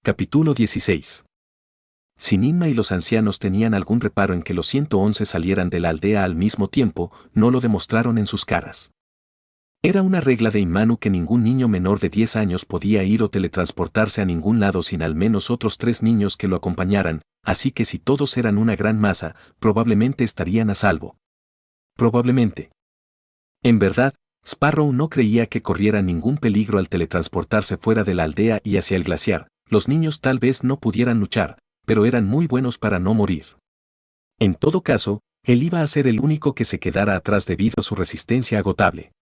Capítulo 16. Si Ninma y los ancianos tenían algún reparo en que los 111 salieran de la aldea al mismo tiempo, no lo demostraron en sus caras. Era una regla de Imanu que ningún niño menor de 10 años podía ir o teletransportarse a ningún lado sin al menos otros 3 niños que lo acompañaran, así que si todos eran una gran masa, probablemente estarían a salvo. Probablemente. En verdad, Sparrow no creía que corriera ningún peligro al teletransportarse fuera de la aldea y hacia el glaciar. Los niños tal vez no pudieran luchar, pero eran muy buenos para no morir. En todo caso, él iba a ser el único que se quedara atrás debido a su resistencia agotable.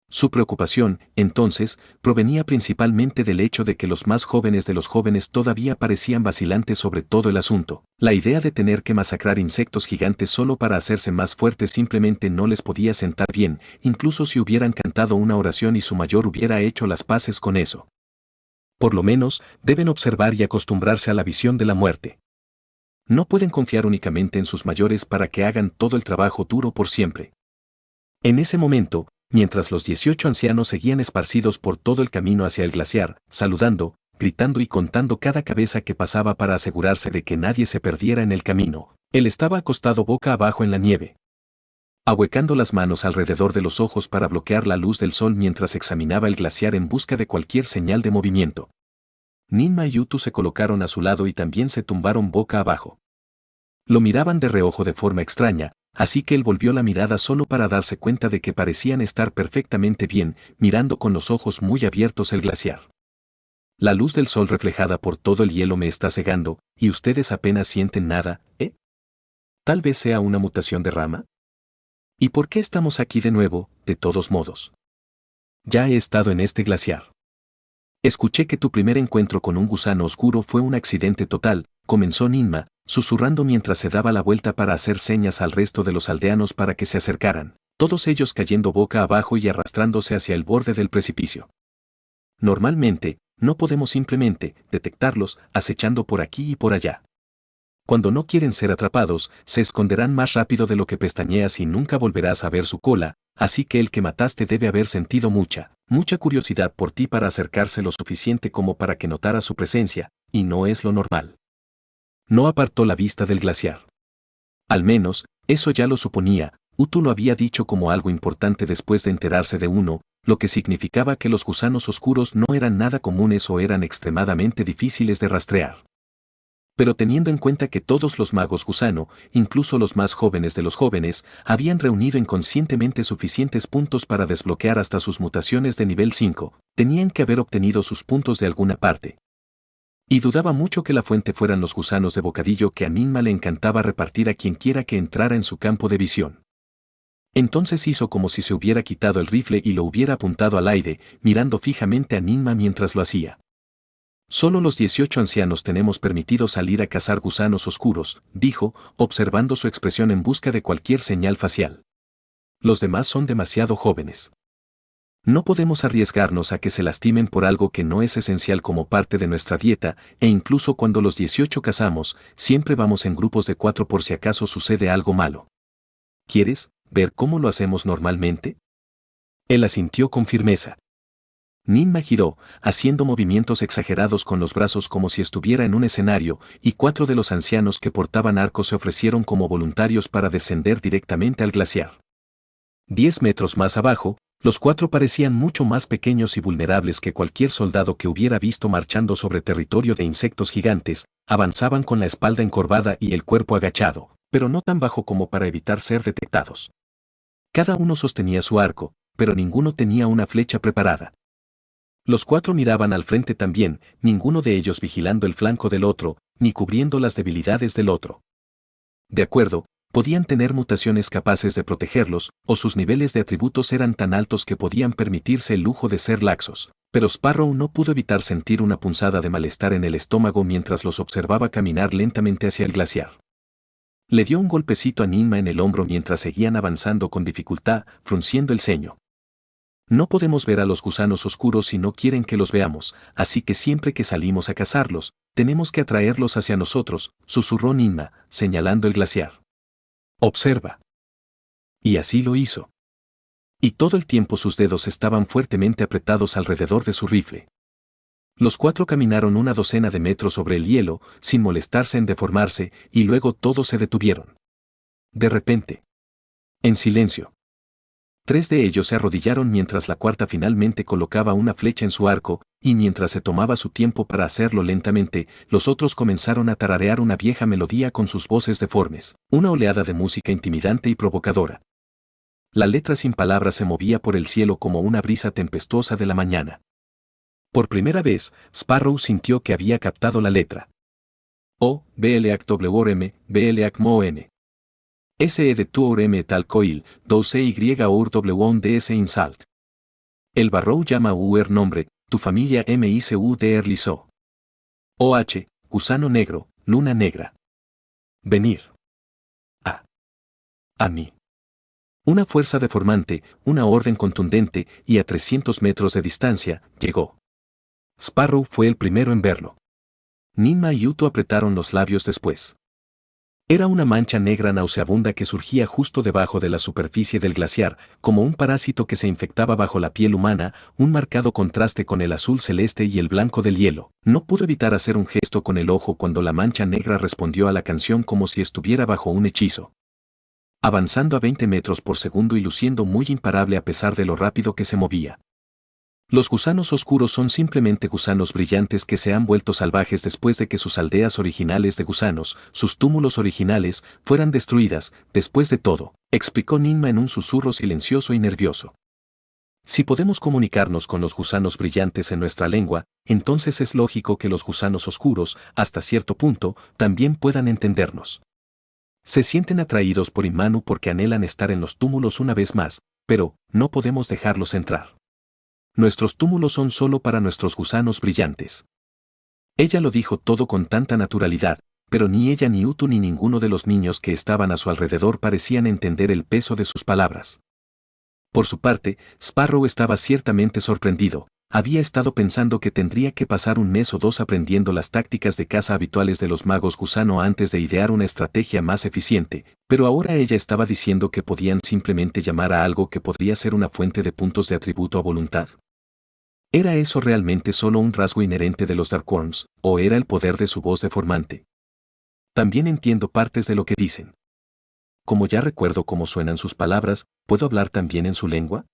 Su preocupación, entonces, provenía principalmente del hecho de que los más jóvenes de los jóvenes todavía parecían vacilantes sobre todo el asunto. La idea de tener que masacrar insectos gigantes solo para hacerse más fuertes simplemente no les podía sentar bien, incluso si hubieran cantado una oración y su mayor hubiera hecho las paces con eso. Por lo menos, deben observar y acostumbrarse a la visión de la muerte. No pueden confiar únicamente en sus mayores para que hagan todo el trabajo duro por siempre. En ese momento, mientras los 18 ancianos seguían esparcidos por todo el camino hacia el glaciar, saludando, gritando y contando cada cabeza que pasaba para asegurarse de que nadie se perdiera en el camino, él estaba acostado boca abajo en la nieve, ahuecando las manos alrededor de los ojos para bloquear la luz del sol mientras examinaba el glaciar en busca de cualquier señal de movimiento. Ninma y Utu se colocaron a su lado y también se tumbaron boca abajo. Lo miraban de reojo de forma extraña, así que él volvió la mirada solo para darse cuenta de que parecían estar perfectamente bien, mirando con los ojos muy abiertos el glaciar. La luz del sol reflejada por todo el hielo me está cegando, y ustedes apenas sienten nada, ¿eh? Tal vez sea una mutación de rama. ¿Y por qué estamos aquí de nuevo, de todos modos? Ya he estado en este glaciar. Escuché que tu primer encuentro con un gusano oscuro fue un accidente total, comenzó Ninma, susurrando mientras se daba la vuelta para hacer señas al resto de los aldeanos para que se acercaran, todos ellos cayendo boca abajo y arrastrándose hacia el borde del precipicio. Normalmente, no podemos simplemente detectarlos acechando por aquí y por allá. Cuando no quieren ser atrapados, se esconderán más rápido de lo que pestañeas y nunca volverás a ver su cola, así que el que mataste debe haber sentido mucha curiosidad por ti para acercarse lo suficiente como para que notara su presencia, y no es lo normal. No apartó la vista del glaciar. Al menos, eso ya lo suponía, Utu lo había dicho como algo importante después de enterarse de uno, lo que significaba que los gusanos oscuros no eran nada comunes o eran extremadamente difíciles de rastrear. Pero teniendo en cuenta que todos los magos gusano, incluso los más jóvenes de los jóvenes, habían reunido inconscientemente suficientes puntos para desbloquear hasta sus mutaciones de nivel 5, tenían que haber obtenido sus puntos de alguna parte. Y dudaba mucho que la fuente fueran los gusanos de bocadillo que a Ninma le encantaba repartir a quienquiera que entrara en su campo de visión. Entonces hizo como si se hubiera quitado el rifle y lo hubiera apuntado al aire, mirando fijamente a Ninma mientras lo hacía. Solo los 18 ancianos tenemos permitido salir a cazar gusanos oscuros, dijo, observando su expresión en busca de cualquier señal facial. Los demás son demasiado jóvenes. No podemos arriesgarnos a que se lastimen por algo que no es esencial como parte de nuestra dieta, e incluso cuando los 18 cazamos, siempre vamos en grupos de 4 por si acaso sucede algo malo. ¿Quieres ver cómo lo hacemos normalmente? Él asintió con firmeza. Ninma giró, haciendo movimientos exagerados con los brazos como si estuviera en un escenario, y 4 de los ancianos que portaban arcos se ofrecieron como voluntarios para descender directamente al glaciar. 10 metros más abajo, los 4 parecían mucho más pequeños y vulnerables que cualquier soldado que hubiera visto marchando sobre territorio de insectos gigantes, avanzaban con la espalda encorvada y el cuerpo agachado, pero no tan bajo como para evitar ser detectados. Cada uno sostenía su arco, pero ninguno tenía una flecha preparada. Los 4 miraban al frente también, ninguno de ellos vigilando el flanco del otro, ni cubriendo las debilidades del otro. De acuerdo, podían tener mutaciones capaces de protegerlos, o sus niveles de atributos eran tan altos que podían permitirse el lujo de ser laxos, pero Sparrow no pudo evitar sentir una punzada de malestar en el estómago mientras los observaba caminar lentamente hacia el glaciar. Le dio un golpecito a Ninma en el hombro mientras seguían avanzando con dificultad, frunciendo el ceño. No podemos ver a los gusanos oscuros si no quieren que los veamos, así que siempre que salimos a cazarlos, tenemos que atraerlos hacia nosotros, susurró Ninma, señalando el glaciar. Observa. Y así lo hizo. Y todo el tiempo sus dedos estaban fuertemente apretados alrededor de su rifle. Los cuatro caminaron una docena de metros sobre el hielo, sin molestarse en deformarse, y luego todos se detuvieron. De repente. En silencio. 3 de ellos se arrodillaron mientras la cuarta finalmente colocaba una flecha en su arco, y mientras se tomaba su tiempo para hacerlo lentamente, los otros comenzaron a tararear una vieja melodía con sus voces deformes, una oleada de música intimidante y provocadora. La letra sin palabras se movía por el cielo como una brisa tempestuosa de la mañana. Por primera vez, Sparrow sintió que había captado la letra. O, BLACWRM, BLACMON. SE de Tuorm tal coil, 2 Y ur WON DS insalt. El Barrow llama UR nombre, tu familia MICUDR liso. OH, gusano negro, luna negra. Venir. A mí. Una fuerza deformante, una orden contundente, y a 300 metros de distancia, llegó. Sparrow fue el primero en verlo. Ninma y Utu apretaron los labios después. Era una mancha negra nauseabunda que surgía justo debajo de la superficie del glaciar, como un parásito que se infectaba bajo la piel humana, un marcado contraste con el azul celeste y el blanco del hielo. No pudo evitar hacer un gesto con el ojo cuando la mancha negra respondió a la canción como si estuviera bajo un hechizo. Avanzando a 20 metros por segundo y luciendo muy imparable a pesar de lo rápido que se movía. Los gusanos oscuros son simplemente gusanos brillantes que se han vuelto salvajes después de que sus aldeas originales de gusanos, sus túmulos originales, fueran destruidas, después de todo, explicó Ninma en un susurro silencioso y nervioso. Si podemos comunicarnos con los gusanos brillantes en nuestra lengua, entonces es lógico que los gusanos oscuros, hasta cierto punto, también puedan entendernos. Se sienten atraídos por Imanu porque anhelan estar en los túmulos una vez más, pero no podemos dejarlos entrar. Nuestros túmulos son solo para nuestros gusanos brillantes. Ella lo dijo todo con tanta naturalidad, pero ni ella ni Utu ni ninguno de los niños que estaban a su alrededor parecían entender el peso de sus palabras. Por su parte, Sparrow estaba ciertamente sorprendido. Había estado pensando que tendría que pasar un mes o dos aprendiendo las tácticas de caza habituales de los magos gusano antes de idear una estrategia más eficiente, pero ahora ella estaba diciendo que podían simplemente llamar a algo que podría ser una fuente de puntos de atributo a voluntad. ¿Era eso realmente solo un rasgo inherente de los Darkworms, o era el poder de su voz deformante? También entiendo partes de lo que dicen. Como ya recuerdo cómo suenan sus palabras, ¿puedo hablar también en su lengua?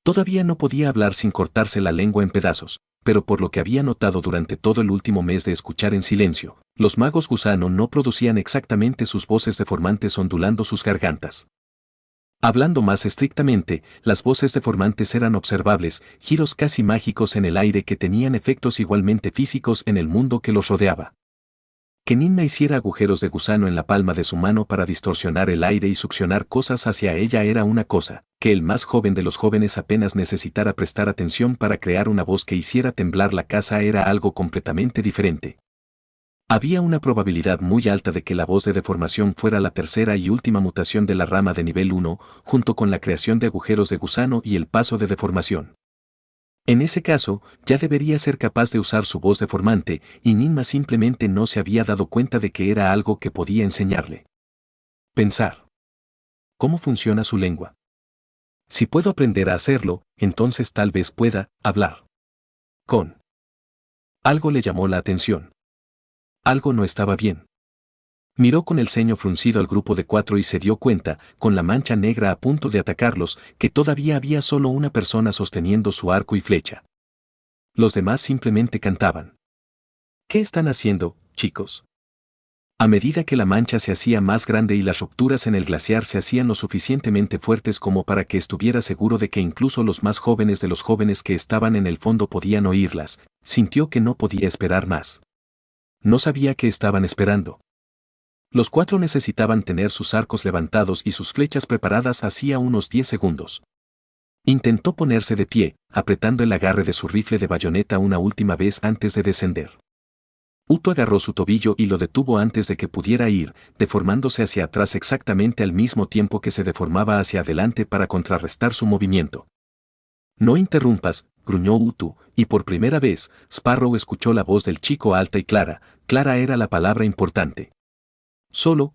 Todavía no podía hablar sin cortarse la lengua en pedazos, pero por lo que había notado durante todo el último mes de escuchar en silencio, los magos gusano no producían exactamente sus voces deformantes ondulando sus gargantas. Hablando más estrictamente, las voces deformantes eran observables, giros casi mágicos en el aire que tenían efectos igualmente físicos en el mundo que los rodeaba. Que Ninma hiciera agujeros de gusano en la palma de su mano para distorsionar el aire y succionar cosas hacia ella era una cosa, que el más joven de los jóvenes apenas necesitara prestar atención para crear una voz que hiciera temblar la casa era algo completamente diferente. Había una probabilidad muy alta de que la voz de deformación fuera la tercera y última mutación de la rama de nivel 1, junto con la creación de agujeros de gusano y el paso de deformación. En ese caso, ya debería ser capaz de usar su voz deformante, y Ninma simplemente no se había dado cuenta de que era algo que podía enseñarle. Pensar. ¿Cómo funciona su lengua? Si puedo aprender a hacerlo, entonces tal vez pueda hablar. Con. Algo le llamó la atención. Algo no estaba bien. Miró con el ceño fruncido al grupo de 4 y se dio cuenta, con la mancha negra a punto de atacarlos, que todavía había solo una persona sosteniendo su arco y flecha. Los demás simplemente cantaban. ¿Qué están haciendo, chicos? A medida que la mancha se hacía más grande y las rupturas en el glaciar se hacían lo suficientemente fuertes como para que estuviera seguro de que incluso los más jóvenes de los jóvenes que estaban en el fondo podían oírlas, sintió que no podía esperar más. No sabía qué estaban esperando. Los 4 necesitaban tener sus arcos levantados y sus flechas preparadas hacía unos 10 segundos. Intentó ponerse de pie, apretando el agarre de su rifle de bayoneta una última vez antes de descender. Utu agarró su tobillo y lo detuvo antes de que pudiera ir, deformándose hacia atrás exactamente al mismo tiempo que se deformaba hacia adelante para contrarrestar su movimiento. No interrumpas, gruñó Utu, y por primera vez, Sparrow escuchó la voz del chico alta y clara. Clara era la palabra importante. Solo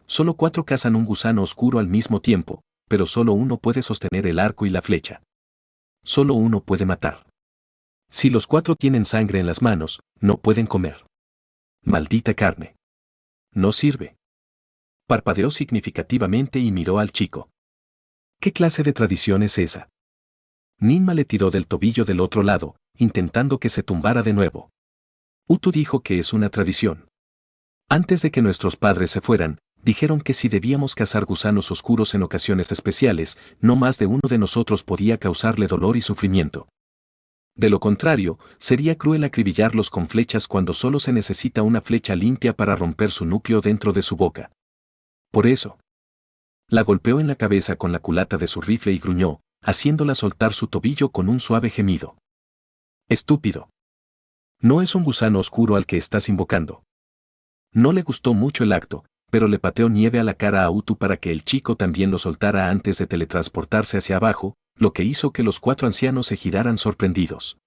4 cazan un gusano oscuro al mismo tiempo, pero solo uno puede sostener el arco y la flecha. Solo uno puede matar. Si los 4 tienen sangre en las manos, no pueden comer. Maldita carne. No sirve. Parpadeó significativamente y miró al chico. ¿Qué clase de tradición es esa? Ninma le tiró del tobillo del otro lado, intentando que se tumbara de nuevo. Utu dijo que es una tradición. Antes de que nuestros padres se fueran, dijeron que si debíamos cazar gusanos oscuros en ocasiones especiales, no más de uno de nosotros podía causarle dolor y sufrimiento. De lo contrario, sería cruel acribillarlos con flechas cuando solo se necesita una flecha limpia para romper su núcleo dentro de su boca. Por eso, la golpeó en la cabeza con la culata de su rifle y gruñó, haciéndola soltar su tobillo con un suave gemido. Estúpido. No es un gusano oscuro al que estás invocando. No le gustó mucho el acto, pero le pateó nieve a la cara a Utu para que el chico también lo soltara antes de teletransportarse hacia abajo, lo que hizo que los 4 ancianos se giraran sorprendidos.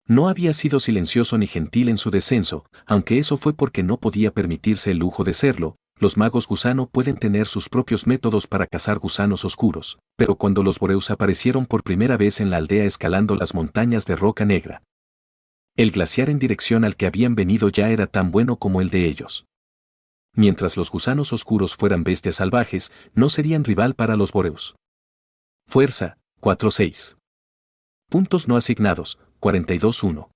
No había sido silencioso ni gentil en su descenso, aunque eso fue porque no podía permitirse el lujo de serlo. Los magos gusano pueden tener sus propios métodos para cazar gusanos oscuros, pero cuando los boreus aparecieron por primera vez en la aldea escalando las montañas de roca negra, el glaciar en dirección al que habían venido ya era tan bueno como el de ellos. Mientras los gusanos oscuros fueran bestias salvajes, no serían rival para los boreus. Fuerza, 4-6. Puntos no asignados, 42-1.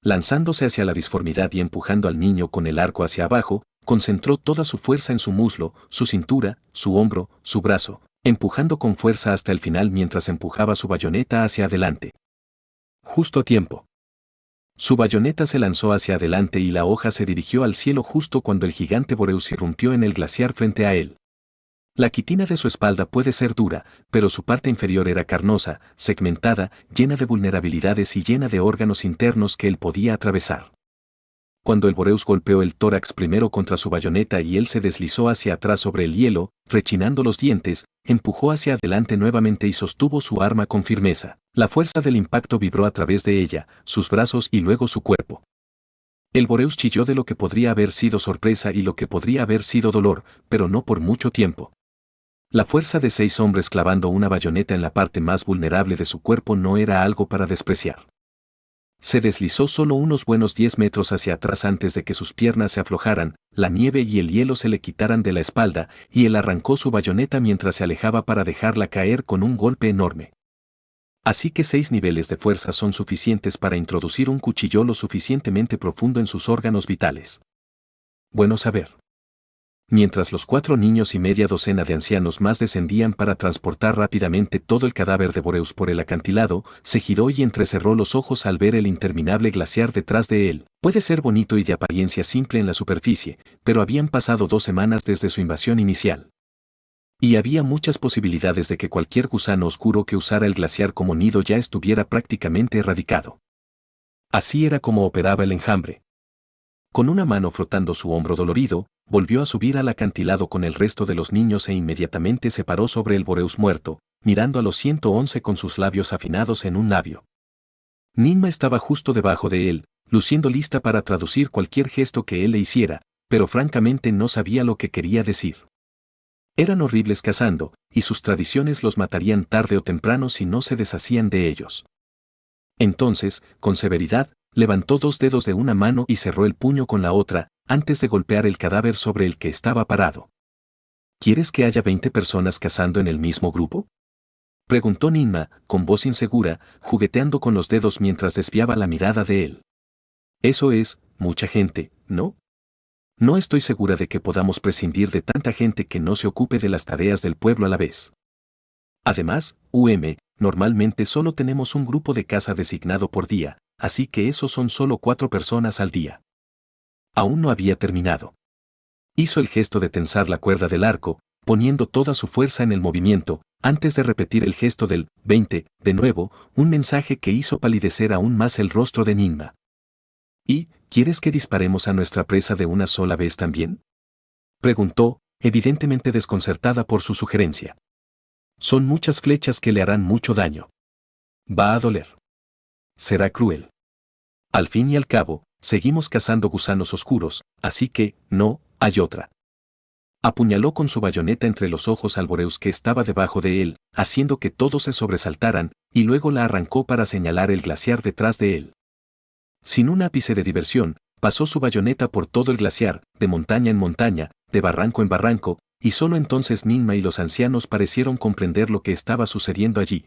Lanzándose hacia la disformidad y empujando al niño con el arco hacia abajo, concentró toda su fuerza en su muslo, su cintura, su hombro, su brazo, empujando con fuerza hasta el final mientras empujaba su bayoneta hacia adelante. Justo a tiempo. Su bayoneta se lanzó hacia adelante y la hoja se dirigió al cielo justo cuando el gigante boreus irrumpió en el glaciar frente a él. La quitina de su espalda puede ser dura, pero su parte inferior era carnosa, segmentada, llena de vulnerabilidades y llena de órganos internos que él podía atravesar. Cuando el boreus golpeó el tórax primero contra su bayoneta y él se deslizó hacia atrás sobre el hielo, rechinando los dientes, empujó hacia adelante nuevamente y sostuvo su arma con firmeza. La fuerza del impacto vibró a través de ella, sus brazos y luego su cuerpo. El boreus chilló de lo que podría haber sido sorpresa y lo que podría haber sido dolor, pero no por mucho tiempo. La fuerza de 6 hombres clavando una bayoneta en la parte más vulnerable de su cuerpo no era algo para despreciar. Se deslizó solo unos buenos 10 metros hacia atrás antes de que sus piernas se aflojaran, la nieve y el hielo se le quitaran de la espalda, y él arrancó su bayoneta mientras se alejaba para dejarla caer con un golpe enorme. Así que 6 niveles de fuerza son suficientes para introducir un cuchillo lo suficientemente profundo en sus órganos vitales. Bueno saber. Mientras los 4 niños y media docena de ancianos más descendían para transportar rápidamente todo el cadáver de boreus por el acantilado, se giró y entrecerró los ojos al ver el interminable glaciar detrás de él. Puede ser bonito y de apariencia simple en la superficie, pero habían pasado 2 semanas desde su invasión inicial. Y había muchas posibilidades de que cualquier gusano oscuro que usara el glaciar como nido ya estuviera prácticamente erradicado. Así era como operaba el enjambre. Con una mano frotando su hombro dolorido, volvió a subir al acantilado con el resto de los niños e inmediatamente se paró sobre el boreus muerto, mirando a los 111 con sus labios afinados en un labio. Ninma estaba justo debajo de él, luciendo lista para traducir cualquier gesto que él le hiciera, pero francamente no sabía lo que quería decir. Eran horribles cazando, y sus tradiciones los matarían tarde o temprano si no se deshacían de ellos. Entonces, con severidad, levantó 2 dedos de una mano y cerró el puño con la otra, antes de golpear el cadáver sobre el que estaba parado. ¿Quieres que haya 20 personas cazando en el mismo grupo? Preguntó Ninma, con voz insegura, jugueteando con los dedos mientras desviaba la mirada de él. Eso es, mucha gente, ¿no? No estoy segura de que podamos prescindir de tanta gente que no se ocupe de las tareas del pueblo a la vez. Además, normalmente solo tenemos un grupo de caza designado por día, así que esos son solo 4 personas al día. Aún no había terminado. Hizo el gesto de tensar la cuerda del arco, poniendo toda su fuerza en el movimiento, antes de repetir el gesto del 20, de nuevo, un mensaje que hizo palidecer aún más el rostro de Ninma. ¿Y, quieres que disparemos a nuestra presa de una sola vez también? Preguntó, evidentemente desconcertada por su sugerencia. Son muchas flechas que le harán mucho daño. Va a doler. Será cruel. Al fin y al cabo, seguimos cazando gusanos oscuros, así que, no, hay otra. Apuñaló con su bayoneta entre los ojos al Boreus que estaba debajo de él, haciendo que todos se sobresaltaran, y luego la arrancó para señalar el glaciar detrás de él. Sin un ápice de diversión, pasó su bayoneta por todo el glaciar, de montaña en montaña, de barranco en barranco, y solo entonces Ninma y los ancianos parecieron comprender lo que estaba sucediendo allí.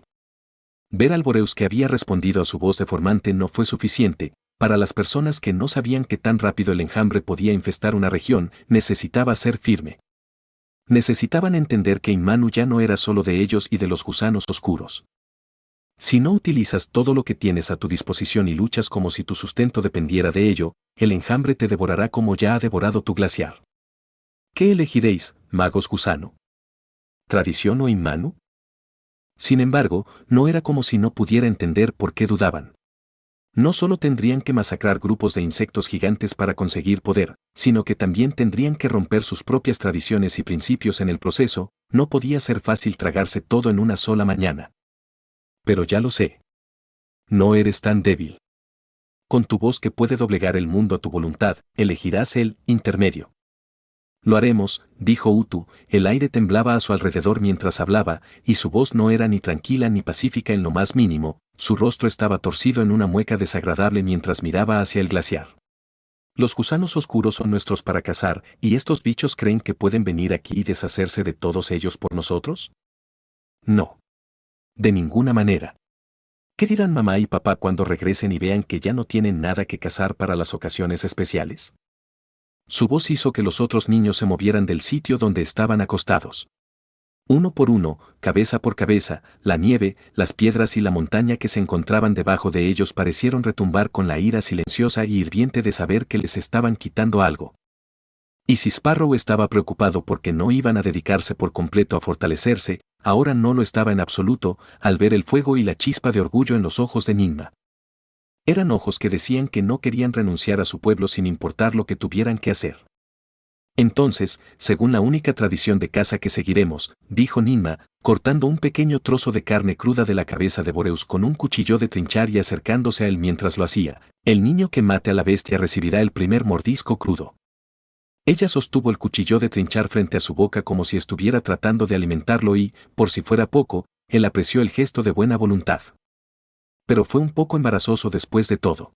Ver al Boreus que había respondido a su voz deformante no fue suficiente. Para las personas que no sabían que tan rápido el enjambre podía infestar una región, necesitaba ser firme. Necesitaban entender que Inmanu ya no era solo de ellos y de los gusanos oscuros. Si no utilizas todo lo que tienes a tu disposición y luchas como si tu sustento dependiera de ello, el enjambre te devorará como ya ha devorado tu glaciar. ¿Qué elegiréis, magos gusano? ¿Tradición o Inmanu? Sin embargo, no era como si no pudiera entender por qué dudaban. No solo tendrían que masacrar grupos de insectos gigantes para conseguir poder, sino que también tendrían que romper sus propias tradiciones y principios en el proceso. No podía ser fácil tragarse todo en una sola mañana. Pero ya lo sé. No eres tan débil. Con tu voz que puede doblegar el mundo a tu voluntad, elegirás el intermedio. Lo haremos, dijo Utu. El aire temblaba a su alrededor mientras hablaba, y su voz no era ni tranquila ni pacífica en lo más mínimo. Su rostro estaba torcido en una mueca desagradable mientras miraba hacia el glaciar. Los gusanos oscuros son nuestros para cazar, ¿y estos bichos creen que pueden venir aquí y deshacerse de todos ellos por nosotros? No. De ninguna manera. ¿Qué dirán mamá y papá cuando regresen y vean que ya no tienen nada que cazar para las ocasiones especiales? Su voz hizo que los otros niños se movieran del sitio donde estaban acostados. Uno por uno, cabeza por cabeza, la nieve, las piedras y la montaña que se encontraban debajo de ellos parecieron retumbar con la ira silenciosa y hirviente de saber que les estaban quitando algo. Y si Sparrow estaba preocupado porque no iban a dedicarse por completo a fortalecerse, ahora no lo estaba en absoluto, al ver el fuego y la chispa de orgullo en los ojos de Ninma. Eran ojos que decían que no querían renunciar a su pueblo sin importar lo que tuvieran que hacer. Entonces, según la única tradición de caza que seguiremos, dijo Ninma, cortando un pequeño trozo de carne cruda de la cabeza de Boreus con un cuchillo de trinchar y acercándose a él mientras lo hacía, el niño que mate a la bestia recibirá el primer mordisco crudo. Ella sostuvo el cuchillo de trinchar frente a su boca como si estuviera tratando de alimentarlo y, por si fuera poco, él apreció el gesto de buena voluntad. Pero fue un poco embarazoso después de todo.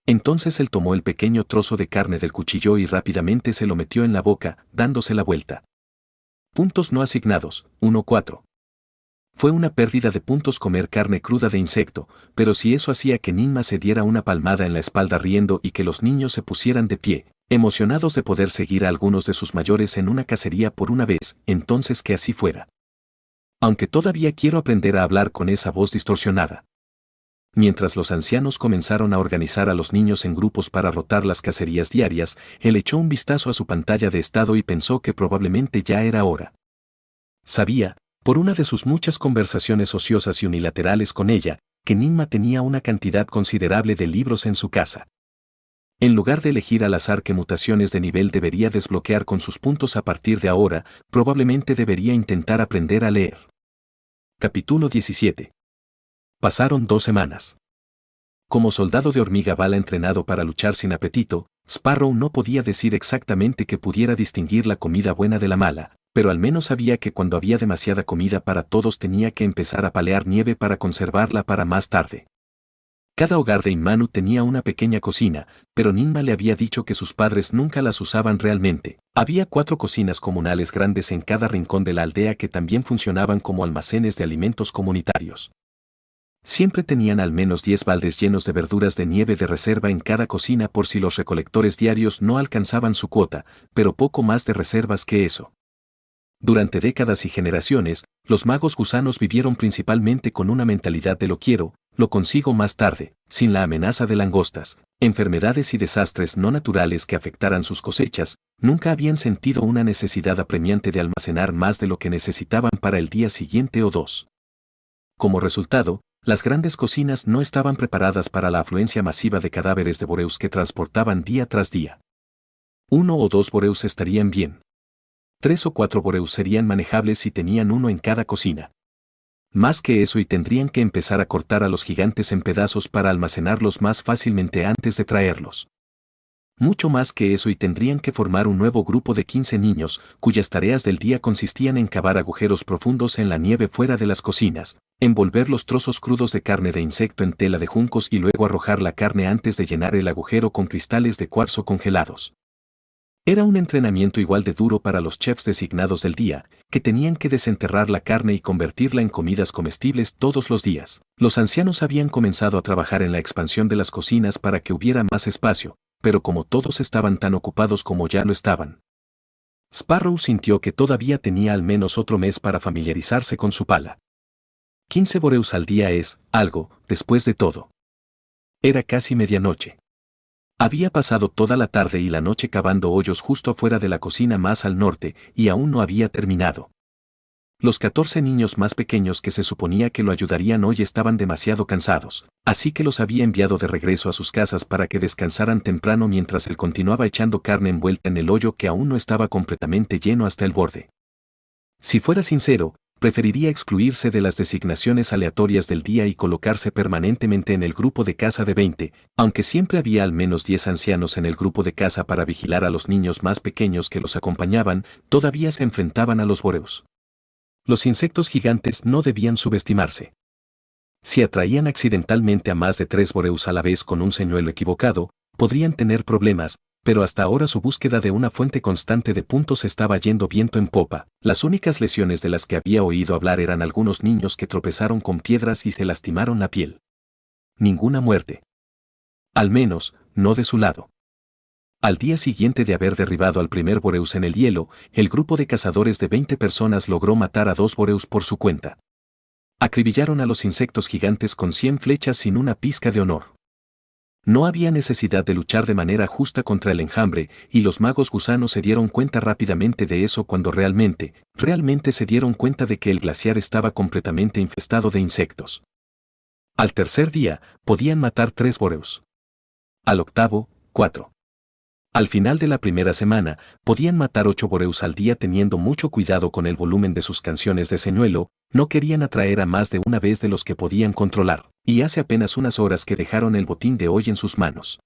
Entonces él tomó el pequeño trozo de carne del cuchillo y rápidamente se lo metió en la boca, dándose la vuelta. Puntos no asignados, 1-4. Fue una pérdida de puntos comer carne cruda de insecto, pero si eso hacía que Ninma se diera una palmada en la espalda riendo y que los niños se pusieran de pie, emocionados de poder seguir a algunos de sus mayores en una cacería por una vez, entonces que así fuera. Aunque todavía quiero aprender a hablar con esa voz distorsionada. Mientras los ancianos comenzaron a organizar a los niños en grupos para rotar las cacerías diarias, él echó un vistazo a su pantalla de estado y pensó que probablemente ya era hora. Sabía, por una de sus muchas conversaciones ociosas y unilaterales con ella, que Ninma tenía una cantidad considerable de libros en su casa. En lugar de elegir al azar qué mutaciones de nivel debería desbloquear con sus puntos a partir de ahora, probablemente debería intentar aprender a leer. Capítulo 17. Pasaron 2 semanas. Como soldado de hormiga bala entrenado para luchar sin apetito, Sparrow no podía decir exactamente que pudiera distinguir la comida buena de la mala, pero al menos sabía que cuando había demasiada comida para todos tenía que empezar a palear nieve para conservarla para más tarde. Cada hogar de Inmanu tenía una pequeña cocina, pero Ninma le había dicho que sus padres nunca las usaban realmente. Había 4 cocinas comunales grandes en cada rincón de la aldea que también funcionaban como almacenes de alimentos comunitarios. Siempre tenían al menos 10 baldes llenos de verduras de nieve de reserva en cada cocina por si los recolectores diarios no alcanzaban su cuota, pero poco más de reservas que eso. Durante décadas y generaciones, los magos gusanos vivieron principalmente con una mentalidad de lo consigo más tarde, sin la amenaza de langostas, enfermedades y desastres no naturales que afectaran sus cosechas. Nunca habían sentido una necesidad apremiante de almacenar más de lo que necesitaban para el día siguiente o 2. Como resultado, las grandes cocinas no estaban preparadas para la afluencia masiva de cadáveres de Boreus que transportaban día tras día. 1 o 2 Boreus estarían bien. 3 o 4 Boreus serían manejables si tenían uno en cada cocina. Más que eso y tendrían que empezar a cortar a los gigantes en pedazos para almacenarlos más fácilmente antes de traerlos. Mucho más que eso, y tendrían que formar un nuevo grupo de 15 niños, cuyas tareas del día consistían en cavar agujeros profundos en la nieve fuera de las cocinas, envolver los trozos crudos de carne de insecto en tela de juncos y luego arrojar la carne antes de llenar el agujero con cristales de cuarzo congelados. Era un entrenamiento igual de duro para los chefs designados del día, que tenían que desenterrar la carne y convertirla en comidas comestibles todos los días. Los ancianos habían comenzado a trabajar en la expansión de las cocinas para que hubiera más espacio, pero como todos estaban tan ocupados como ya lo estaban, Sparrow sintió que todavía tenía al menos otro mes para familiarizarse con su pala. 15 boreus al día es algo, después de todo. Era casi medianoche. Había pasado toda la tarde y la noche cavando hoyos justo afuera de la cocina más al norte, y aún no había terminado. Los 14 niños más pequeños que se suponía que lo ayudarían hoy estaban demasiado cansados, así que los había enviado de regreso a sus casas para que descansaran temprano mientras él continuaba echando carne envuelta en el hoyo que aún no estaba completamente lleno hasta el borde. Si fuera sincero, preferiría excluirse de las designaciones aleatorias del día y colocarse permanentemente en el grupo de caza de 20, aunque siempre había al menos 10 ancianos en el grupo de caza para vigilar a los niños más pequeños que los acompañaban, todavía se enfrentaban a los boreus. Los insectos gigantes no debían subestimarse. Si atraían accidentalmente a más de 3 boreus a la vez con un señuelo equivocado, podrían tener problemas, pero hasta ahora su búsqueda de una fuente constante de puntos estaba yendo viento en popa. Las únicas lesiones de las que había oído hablar eran algunos niños que tropezaron con piedras y se lastimaron la piel. Ninguna muerte. Al menos, no de su lado. Al día siguiente de haber derribado al primer boreus en el hielo, el grupo de cazadores de 20 personas logró matar a 2 boreus por su cuenta. Acribillaron a los insectos gigantes con 100 flechas sin una pizca de honor. No había necesidad de luchar de manera justa contra el enjambre, y los magos gusanos se dieron cuenta rápidamente de eso cuando realmente se dieron cuenta de que el glaciar estaba completamente infestado de insectos. Al tercer día, podían matar 3 boreus. Al octavo, 4. Al final de la primera semana, podían matar 8 boreus al día teniendo mucho cuidado con el volumen de sus canciones de señuelo, no querían atraer a más de una vez de los que podían controlar, y hace apenas unas horas que dejaron el botín de hoy en sus manos.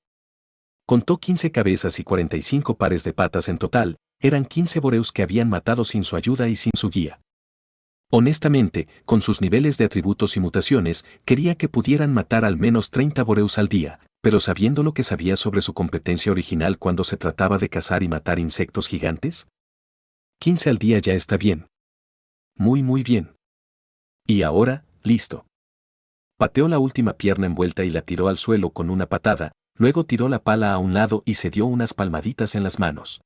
Contó 15 cabezas y 45 pares de patas en total, eran 15 boreus que habían matado sin su ayuda y sin su guía. Honestamente, con sus niveles de atributos y mutaciones, quería que pudieran matar al menos 30 boreus al día, pero sabiendo lo que sabía sobre su competencia original cuando se trataba de cazar y matar insectos gigantes, 15 al día ya está bien. Muy bien. Y ahora, listo. Pateó la última pierna envuelta y la tiró al suelo con una patada, luego tiró la pala a un lado y se dio unas palmaditas en las manos.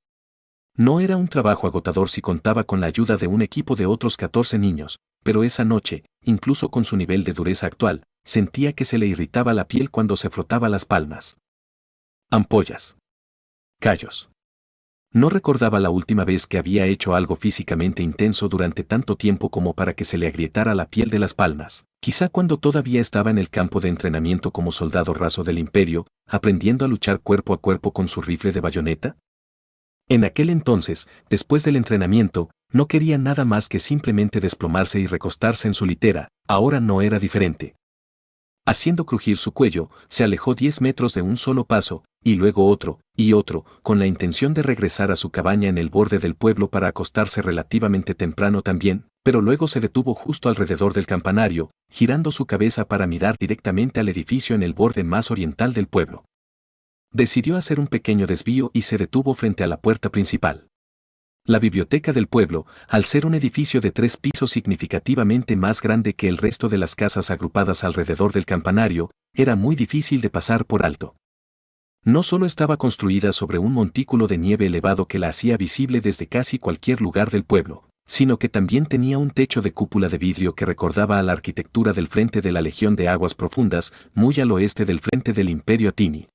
No era un trabajo agotador si contaba con la ayuda de un equipo de otros 14 niños, pero esa noche, incluso con su nivel de dureza actual, sentía que se le irritaba la piel cuando se frotaba las palmas. Ampollas. Callos. No recordaba la última vez que había hecho algo físicamente intenso durante tanto tiempo como para que se le agrietara la piel de las palmas. Quizá cuando todavía estaba en el campo de entrenamiento como soldado raso del Imperio, aprendiendo a luchar cuerpo a cuerpo con su rifle de bayoneta. En aquel entonces, después del entrenamiento, no quería nada más que simplemente desplomarse y recostarse en su litera, ahora no era diferente. Haciendo crujir su cuello, se alejó 10 metros de un solo paso, y luego otro, y otro, con la intención de regresar a su cabaña en el borde del pueblo para acostarse relativamente temprano también, pero luego se detuvo justo alrededor del campanario, girando su cabeza para mirar directamente al edificio en el borde más oriental del pueblo. Decidió hacer un pequeño desvío y se detuvo frente a la puerta principal. La biblioteca del pueblo, al ser un edificio de 3 pisos significativamente más grande que el resto de las casas agrupadas alrededor del campanario, era muy difícil de pasar por alto. No solo estaba construida sobre un montículo de nieve elevado que la hacía visible desde casi cualquier lugar del pueblo, sino que también tenía un techo de cúpula de vidrio que recordaba a la arquitectura del frente de la Legión de Aguas Profundas, muy al oeste del frente del Imperio Atini.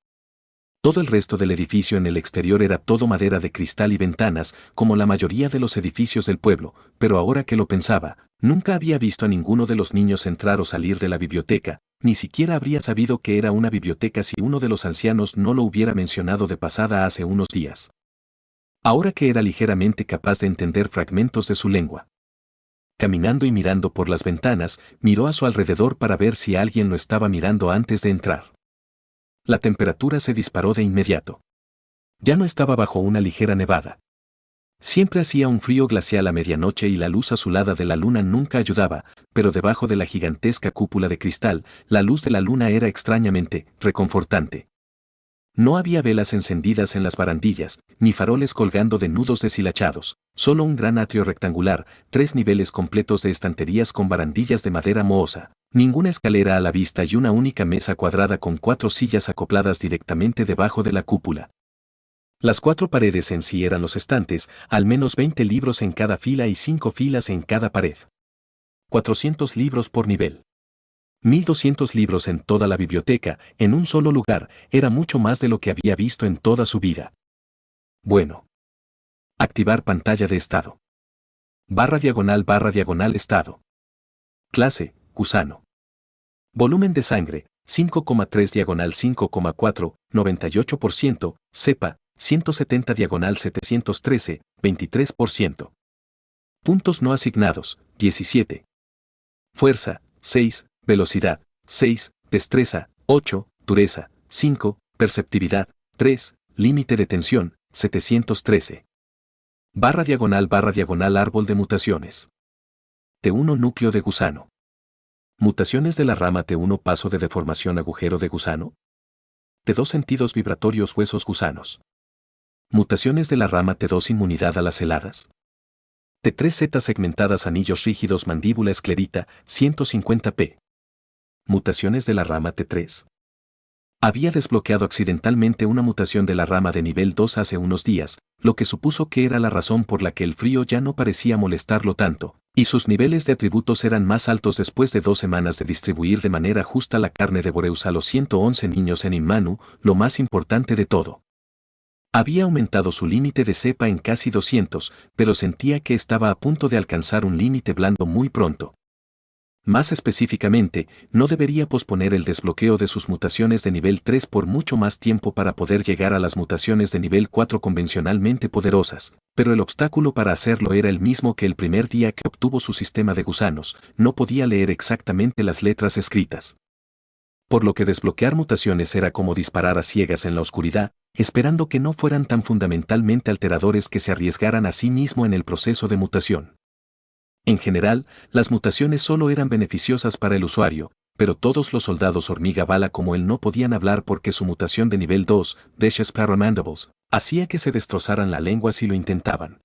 Todo el resto del edificio en el exterior era todo madera de cristal y ventanas, como la mayoría de los edificios del pueblo, pero ahora que lo pensaba, nunca había visto a ninguno de los niños entrar o salir de la biblioteca, ni siquiera habría sabido que era una biblioteca si uno de los ancianos no lo hubiera mencionado de pasada hace unos días. Ahora que era ligeramente capaz de entender fragmentos de su lengua. Caminando y mirando por las ventanas, miró a su alrededor para ver si alguien lo estaba mirando antes de entrar. La temperatura se disparó de inmediato. Ya no estaba bajo una ligera nevada. Siempre hacía un frío glacial a medianoche y la luz azulada de la luna nunca ayudaba, pero debajo de la gigantesca cúpula de cristal, la luz de la luna era extrañamente reconfortante. No había velas encendidas en las barandillas, ni faroles colgando de nudos deshilachados, solo un gran atrio rectangular, 3 niveles completos de estanterías con barandillas de madera mohosa, ninguna escalera a la vista y una única mesa cuadrada con 4 sillas acopladas directamente debajo de la cúpula. Las 4 paredes en sí eran los estantes, al menos 20 libros en cada fila y 5 filas en cada pared. 400 libros por nivel. 1200 libros en toda la biblioteca, en un solo lugar, era mucho más de lo que había visto en toda su vida. Bueno. Activar pantalla de estado. // estado. Clase, gusano. Volumen de sangre, 5,3 / 5,4, 98%, cepa, 170 / 713, 23%. Puntos no asignados, 17. Fuerza, 6. Velocidad, 6, destreza, 8, dureza, 5, perceptividad, 3, límite de tensión, 713. // árbol de mutaciones. T1 núcleo de gusano. Mutaciones de la rama T1 paso de deformación agujero de gusano. T2 sentidos vibratorios huesos gusanos. Mutaciones de la rama T2 inmunidad a las heladas. T3 setas segmentadas anillos rígidos mandíbula esclerita, 150p. Mutaciones de la rama T3. Había desbloqueado accidentalmente una mutación de la rama de nivel 2 hace unos días, lo que supuso que era la razón por la que el frío ya no parecía molestarlo tanto, y sus niveles de atributos eran más altos después de 2 semanas de distribuir de manera justa la carne de Boreus a los 111 niños en Inmanu, lo más importante de todo. Había aumentado su límite de cepa en casi 200, pero sentía que estaba a punto de alcanzar un límite blando muy pronto. Más específicamente, no debería posponer el desbloqueo de sus mutaciones de nivel 3 por mucho más tiempo para poder llegar a las mutaciones de nivel 4 convencionalmente poderosas, pero el obstáculo para hacerlo era el mismo que el primer día que obtuvo su sistema de gusanos, no podía leer exactamente las letras escritas. Por lo que desbloquear mutaciones era como disparar a ciegas en la oscuridad, esperando que no fueran tan fundamentalmente alteradores que se arriesgaran a sí mismo en el proceso de mutación. En general, las mutaciones solo eran beneficiosas para el usuario, pero todos los soldados hormiga bala como él no podían hablar porque su mutación de nivel 2, Deshes Paramandibles, hacía que se destrozaran la lengua si lo intentaban.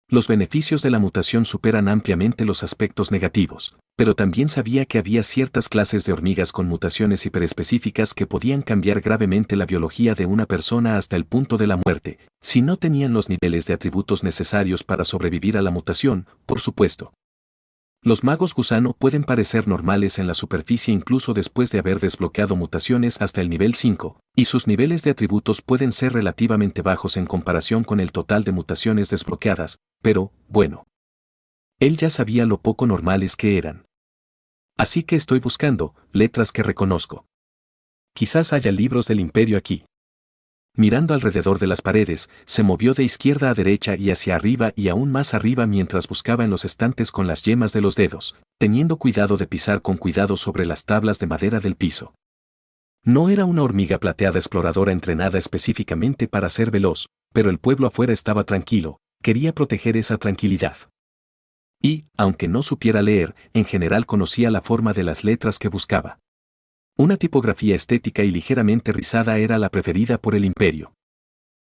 Los beneficios de la mutación superan ampliamente los aspectos negativos, pero también sabía que había ciertas clases de hormigas con mutaciones hiperespecíficas que podían cambiar gravemente la biología de una persona hasta el punto de la muerte, si no tenían los niveles de atributos necesarios para sobrevivir a la mutación, por supuesto. Los magos gusano pueden parecer normales en la superficie incluso después de haber desbloqueado mutaciones hasta el nivel 5, y sus niveles de atributos pueden ser relativamente bajos en comparación con el total de mutaciones desbloqueadas, pero, bueno. Él ya sabía lo poco normales que eran. Así que estoy buscando letras que reconozco. Quizás haya libros del imperio aquí. Mirando alrededor de las paredes, se movió de izquierda a derecha y hacia arriba y aún más arriba mientras buscaba en los estantes con las yemas de los dedos, teniendo cuidado de pisar con cuidado sobre las tablas de madera del piso. No era una hormiga plateada exploradora entrenada específicamente para ser veloz, pero el pueblo afuera estaba tranquilo, quería proteger esa tranquilidad. Y, aunque no supiera leer, en general conocía la forma de las letras que buscaba. Una tipografía estética y ligeramente rizada era la preferida por el imperio.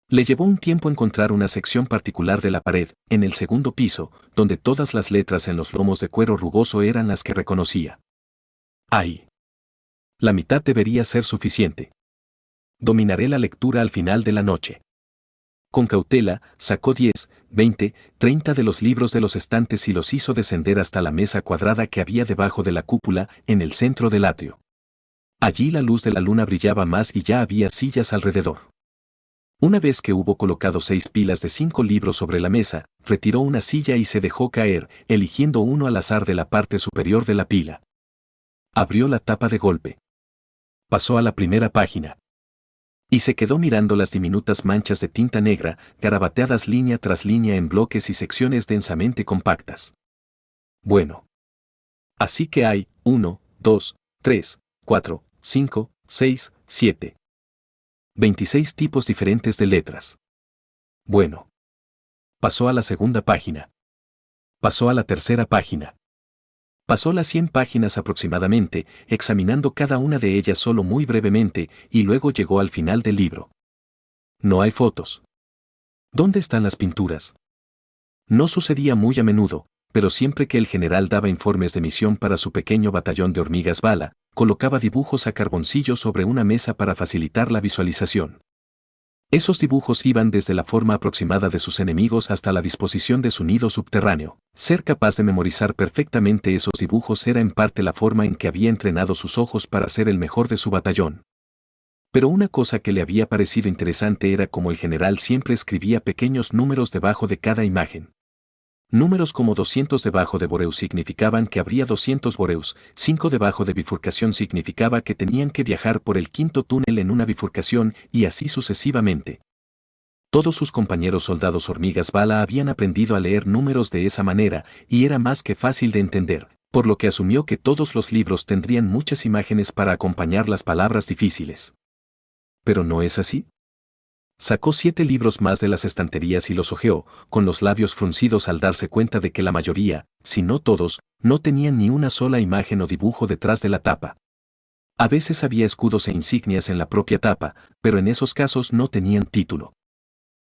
Le llevó un tiempo encontrar una sección particular de la pared, en el segundo piso, donde todas las letras en los lomos de cuero rugoso eran las que reconocía. ¡Ay! La mitad debería ser suficiente. Dominaré la lectura al final de la noche. Con cautela, sacó 10, 20, 30 de los libros de los estantes y los hizo descender hasta la mesa cuadrada que había debajo de la cúpula, en el centro del atrio. Allí la luz de la luna brillaba más y ya había sillas alrededor. Una vez que hubo colocado 6 pilas de 5 libros sobre la mesa, retiró una silla y se dejó caer, eligiendo uno al azar de la parte superior de la pila. Abrió la tapa de golpe. Pasó a la primera página. Y se quedó mirando las diminutas manchas de tinta negra, garabateadas línea tras línea en bloques y secciones densamente compactas. Bueno. Así que hay 1, 2, 3, 4, 5, 6, 7. 26 tipos diferentes de letras. Bueno. Pasó a la segunda página. Pasó a la tercera página. Pasó las 100 páginas aproximadamente, examinando cada una de ellas solo muy brevemente, y luego llegó al final del libro. No hay fotos. ¿Dónde están las pinturas? No sucedía muy a menudo, pero siempre que el general daba informes de misión para su pequeño batallón de hormigas bala, colocaba dibujos a carboncillo sobre una mesa para facilitar la visualización. Esos dibujos iban desde la forma aproximada de sus enemigos hasta la disposición de su nido subterráneo. Ser capaz de memorizar perfectamente esos dibujos era en parte la forma en que había entrenado sus ojos para ser el mejor de su batallón. Pero una cosa que le había parecido interesante era cómo el general siempre escribía pequeños números debajo de cada imagen. Números como 200 debajo de Boreus significaban que habría 200 Boreus, 5 debajo de bifurcación significaba que tenían que viajar por el quinto túnel en una bifurcación, y así sucesivamente. Todos sus compañeros soldados hormigas bala habían aprendido a leer números de esa manera, y era más que fácil de entender, por lo que asumió que todos los libros tendrían muchas imágenes para acompañar las palabras difíciles. ¿Pero no es así? Sacó 7 libros más de las estanterías y los hojeó, con los labios fruncidos al darse cuenta de que la mayoría, si no todos, no tenían ni una sola imagen o dibujo detrás de la tapa. A veces había escudos e insignias en la propia tapa, pero en esos casos no tenían título.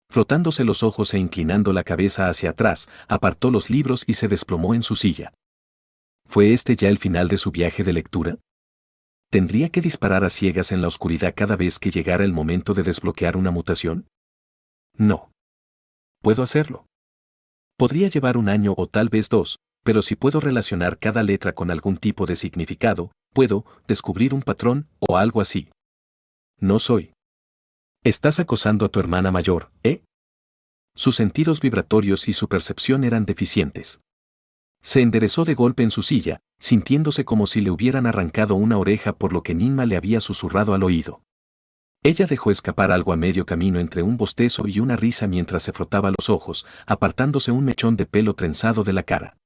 Frotándose los ojos e inclinando la cabeza hacia atrás, apartó los libros y se desplomó en su silla. ¿Fue este ya el final de su viaje de lectura? ¿Tendría que disparar a ciegas en la oscuridad cada vez que llegara el momento de desbloquear una mutación? No. Puedo hacerlo. Podría llevar un año o tal vez 2, pero si puedo relacionar cada letra con algún tipo de significado, puedo descubrir un patrón o algo así. No soy. Estás acosando a tu hermana mayor, ¿eh? Sus sentidos vibratorios y su percepción eran deficientes. Se enderezó de golpe en su silla, sintiéndose como si le hubieran arrancado una oreja por lo que Ninma le había susurrado al oído. Ella dejó escapar algo a medio camino entre un bostezo y una risa mientras se frotaba los ojos, apartándose un mechón de pelo trenzado de la cara.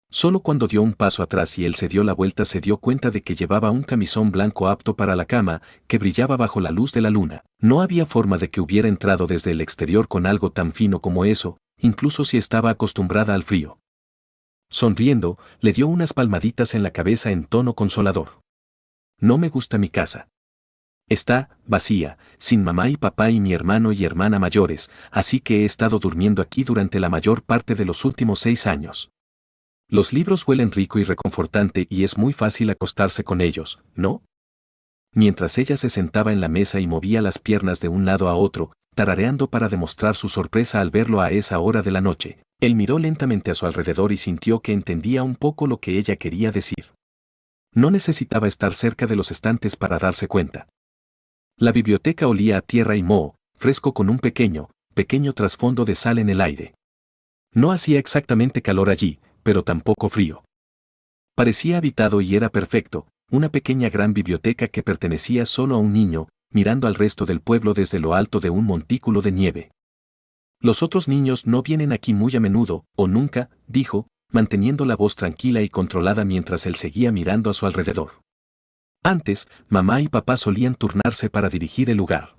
Solo cuando dio un paso atrás y él se dio la vuelta se dio cuenta de que llevaba un camisón blanco apto para la cama, que brillaba bajo la luz de la luna. No había forma de que hubiera entrado desde el exterior con algo tan fino como eso, incluso si estaba acostumbrada al frío. Sonriendo, le dio unas palmaditas en la cabeza en tono consolador. No me gusta mi casa. Está vacía, sin mamá y papá y mi hermano y hermana mayores, así que he estado durmiendo aquí durante la mayor parte de los últimos 6 años. Los libros huelen rico y reconfortante y es muy fácil acostarse con ellos, ¿no? Mientras ella se sentaba en la mesa y movía las piernas de un lado a otro, tarareando para demostrar su sorpresa al verlo a esa hora de la noche, él miró lentamente a su alrededor y sintió que entendía un poco lo que ella quería decir. No necesitaba estar cerca de los estantes para darse cuenta. La biblioteca olía a tierra y moho, fresco con un pequeño trasfondo de sal en el aire. No hacía exactamente calor allí, pero tampoco frío. Parecía habitado y era perfecto, una pequeña gran biblioteca que pertenecía solo a un niño, mirando al resto del pueblo desde lo alto de un montículo de nieve. Los otros niños no vienen aquí muy a menudo, o nunca, dijo, manteniendo la voz tranquila y controlada mientras él seguía mirando a su alrededor. Antes, mamá y papá solían turnarse para dirigir el lugar.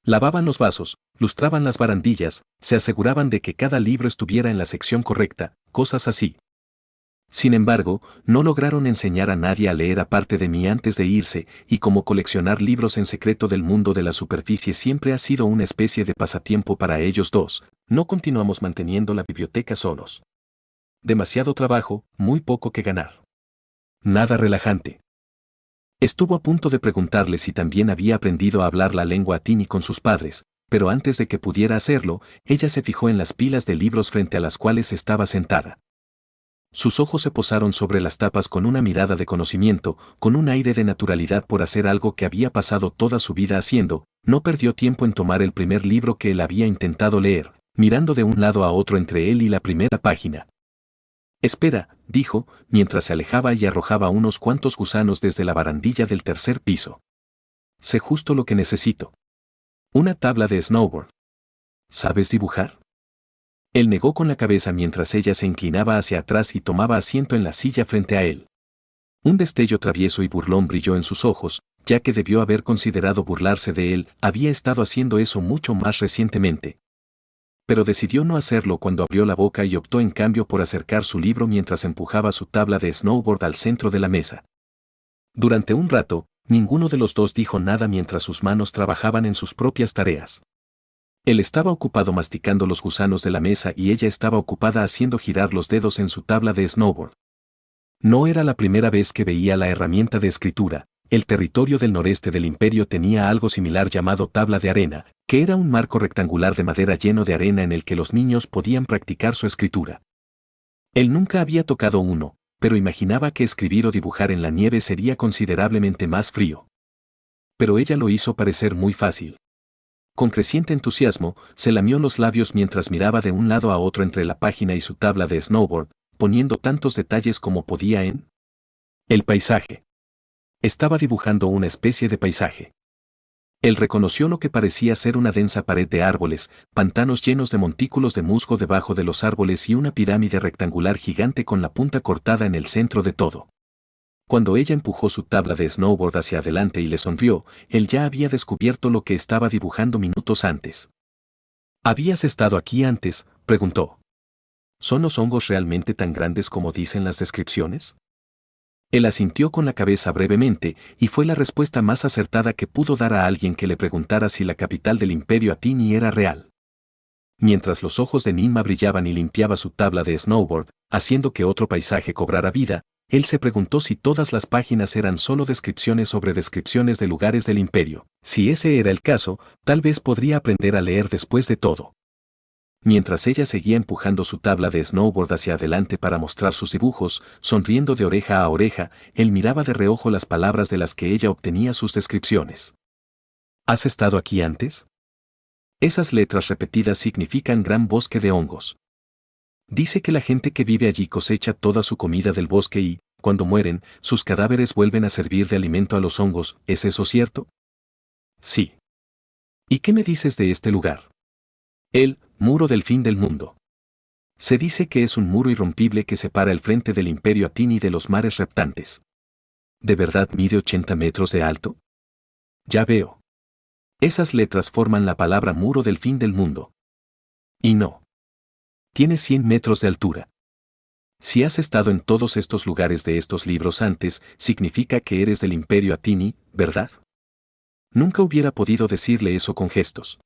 Lavaban los vasos, lustraban las barandillas, se aseguraban de que cada libro estuviera en la sección correcta, cosas así. Sin embargo, no lograron enseñar a nadie a leer aparte de mí antes de irse, y como coleccionar libros en secreto del mundo de la superficie siempre ha sido una especie de pasatiempo para ellos dos, no continuamos manteniendo la biblioteca solos. Demasiado trabajo, muy poco que ganar. Nada relajante. Estuvo a punto de preguntarle si también había aprendido a hablar la lengua atini con sus padres, pero antes de que pudiera hacerlo, ella se fijó en las pilas de libros frente a las cuales estaba sentada. Sus ojos se posaron sobre las tapas con una mirada de conocimiento, con un aire de naturalidad por hacer algo que había pasado toda su vida haciendo. No perdió tiempo en tomar el primer libro que él había intentado leer, mirando de un lado a otro entre él y la primera página. Espera, dijo, mientras se alejaba y arrojaba unos cuantos gusanos desde la barandilla del tercer piso. Sé justo lo que necesito. Una tabla de snowboard. ¿Sabes dibujar? Él negó con la cabeza mientras ella se inclinaba hacia atrás y tomaba asiento en la silla frente a él. Un destello travieso y burlón brilló en sus ojos, ya que debió haber considerado burlarse de él, había estado haciendo eso mucho más recientemente. Pero decidió no hacerlo cuando abrió la boca y optó en cambio por acercar su libro mientras empujaba su tabla de snowboard al centro de la mesa. Durante un rato, ninguno de los dos dijo nada mientras sus manos trabajaban en sus propias tareas. Él estaba ocupado masticando los gusanos de la mesa y ella estaba ocupada haciendo girar los dedos en su tabla de snowboard. No era la primera vez que veía la herramienta de escritura. El territorio del noreste del imperio tenía algo similar llamado tabla de arena, que era un marco rectangular de madera lleno de arena en el que los niños podían practicar su escritura. Él nunca había tocado uno, pero imaginaba que escribir o dibujar en la nieve sería considerablemente más frío. Pero ella lo hizo parecer muy fácil. Con creciente entusiasmo, se lamió los labios mientras miraba de un lado a otro entre la página y su tabla de snowboard, poniendo tantos detalles como podía en el paisaje. Estaba dibujando una especie de paisaje. Él reconoció lo que parecía ser una densa pared de árboles, pantanos llenos de montículos de musgo debajo de los árboles y una pirámide rectangular gigante con la punta cortada en el centro de todo. Cuando ella empujó su tabla de snowboard hacia adelante y le sonrió, él ya había descubierto lo que estaba dibujando minutos antes. ¿Habías estado aquí antes?, preguntó. ¿Son los hongos realmente tan grandes como dicen las descripciones? Él asintió con la cabeza brevemente, y fue la respuesta más acertada que pudo dar a alguien que le preguntara si la capital del Imperio Atini era real. Mientras los ojos de Ninma brillaban y limpiaba su tabla de snowboard, haciendo que otro paisaje cobrara vida, él se preguntó si todas las páginas eran solo descripciones sobre descripciones de lugares del Imperio. Si ese era el caso, tal vez podría aprender a leer después de todo. Mientras ella seguía empujando su tabla de snowboard hacia adelante para mostrar sus dibujos, sonriendo de oreja a oreja, él miraba de reojo las palabras de las que ella obtenía sus descripciones. ¿Has estado aquí antes? Esas letras repetidas significan gran bosque de hongos. Dice que la gente que vive allí cosecha toda su comida del bosque y, cuando mueren, sus cadáveres vuelven a servir de alimento a los hongos. ¿Es eso cierto? Sí. ¿Y qué me dices de este lugar? El muro del fin del mundo. Se dice que es un muro irrompible que separa el frente del Imperio Atini de los mares reptantes. ¿De verdad mide 80 metros de alto? Ya veo. Esas letras forman la palabra muro del fin del mundo. Y no. Tiene 100 metros de altura. Si has estado en todos estos lugares de estos libros antes, significa que eres del Imperio Atini, ¿verdad? Nunca hubiera podido decirle eso con gestos.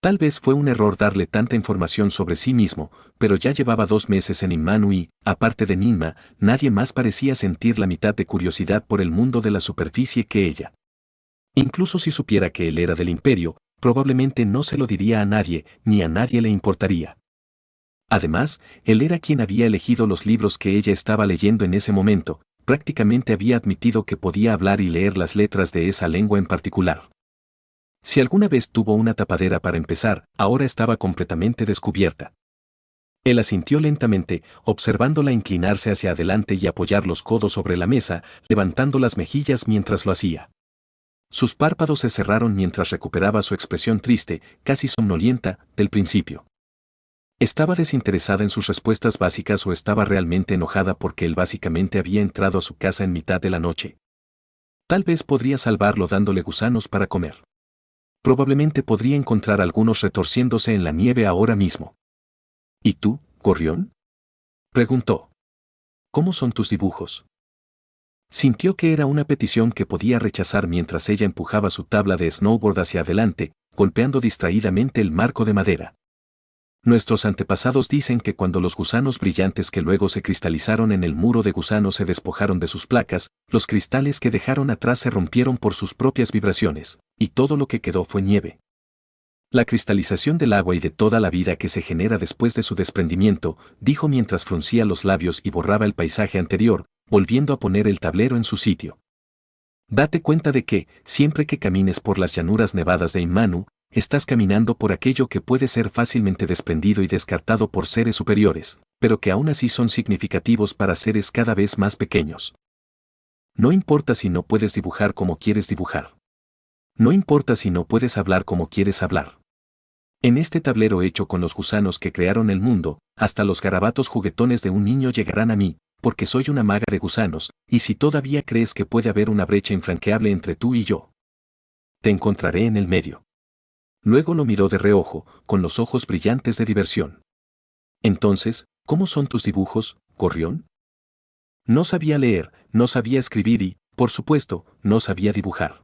Tal vez fue un error darle tanta información sobre sí mismo, pero ya llevaba 2 meses en Imanu y, aparte de Ninma, nadie más parecía sentir la mitad de curiosidad por el mundo de la superficie que ella. Incluso si supiera que él era del Imperio, probablemente no se lo diría a nadie, ni a nadie le importaría. Además, él era quien había elegido los libros que ella estaba leyendo en ese momento, prácticamente había admitido que podía hablar y leer las letras de esa lengua en particular. Si alguna vez tuvo una tapadera para empezar, ahora estaba completamente descubierta. Él asintió lentamente, observándola inclinarse hacia adelante y apoyar los codos sobre la mesa, levantando las mejillas mientras lo hacía. Sus párpados se cerraron mientras recuperaba su expresión triste, casi somnolienta, del principio. ¿Estaba desinteresada en sus respuestas básicas o estaba realmente enojada porque él básicamente había entrado a su casa en mitad de la noche? Tal vez podría salvarlo dándole gusanos para comer. Probablemente podría encontrar algunos retorciéndose en la nieve ahora mismo. ¿Y tú, gorrión?, preguntó. ¿Cómo son tus dibujos? Sintió que era una petición que podía rechazar mientras ella empujaba su tabla de snowboard hacia adelante, golpeando distraídamente el marco de madera. Nuestros antepasados dicen que cuando los gusanos brillantes que luego se cristalizaron en el muro de gusanos se despojaron de sus placas, los cristales que dejaron atrás se rompieron por sus propias vibraciones, y todo lo que quedó fue nieve. La cristalización del agua y de toda la vida que se genera después de su desprendimiento, dijo mientras fruncía los labios y borraba el paisaje anterior, volviendo a poner el tablero en su sitio. Date cuenta de que, siempre que camines por las llanuras nevadas de Imanu, estás caminando por aquello que puede ser fácilmente desprendido y descartado por seres superiores, pero que aún así son significativos para seres cada vez más pequeños. No importa si no puedes dibujar como quieres dibujar. No importa si no puedes hablar como quieres hablar. En este tablero hecho con los gusanos que crearon el mundo, hasta los garabatos juguetones de un niño llegarán a mí, porque soy una maga de gusanos, y si todavía crees que puede haber una brecha infranqueable entre tú y yo, te encontraré en el medio. Luego lo miró de reojo, con los ojos brillantes de diversión. Entonces, ¿cómo son tus dibujos, gorrión? No sabía leer, no sabía escribir y, por supuesto, no sabía dibujar.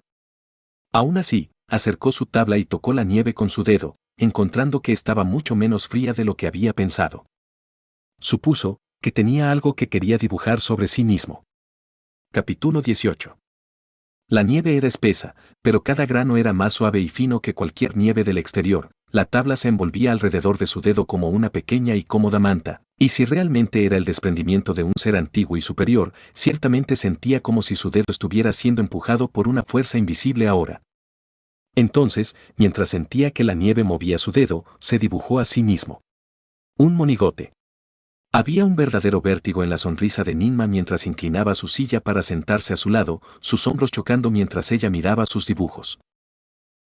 Aún así, acercó su tabla y tocó la nieve con su dedo, encontrando que estaba mucho menos fría de lo que había pensado. Supuso que tenía algo que quería dibujar sobre sí mismo. Capítulo 18. La nieve era espesa, pero cada grano era más suave y fino que cualquier nieve del exterior. La tabla se envolvía alrededor de su dedo como una pequeña y cómoda manta, y si realmente era el desprendimiento de un ser antiguo y superior, ciertamente sentía como si su dedo estuviera siendo empujado por una fuerza invisible ahora. Entonces, mientras sentía que la nieve movía su dedo, se dibujó a sí mismo. Un monigote. Había un verdadero vértigo en la sonrisa de Ninma mientras inclinaba su silla para sentarse a su lado, sus hombros chocando mientras ella miraba sus dibujos.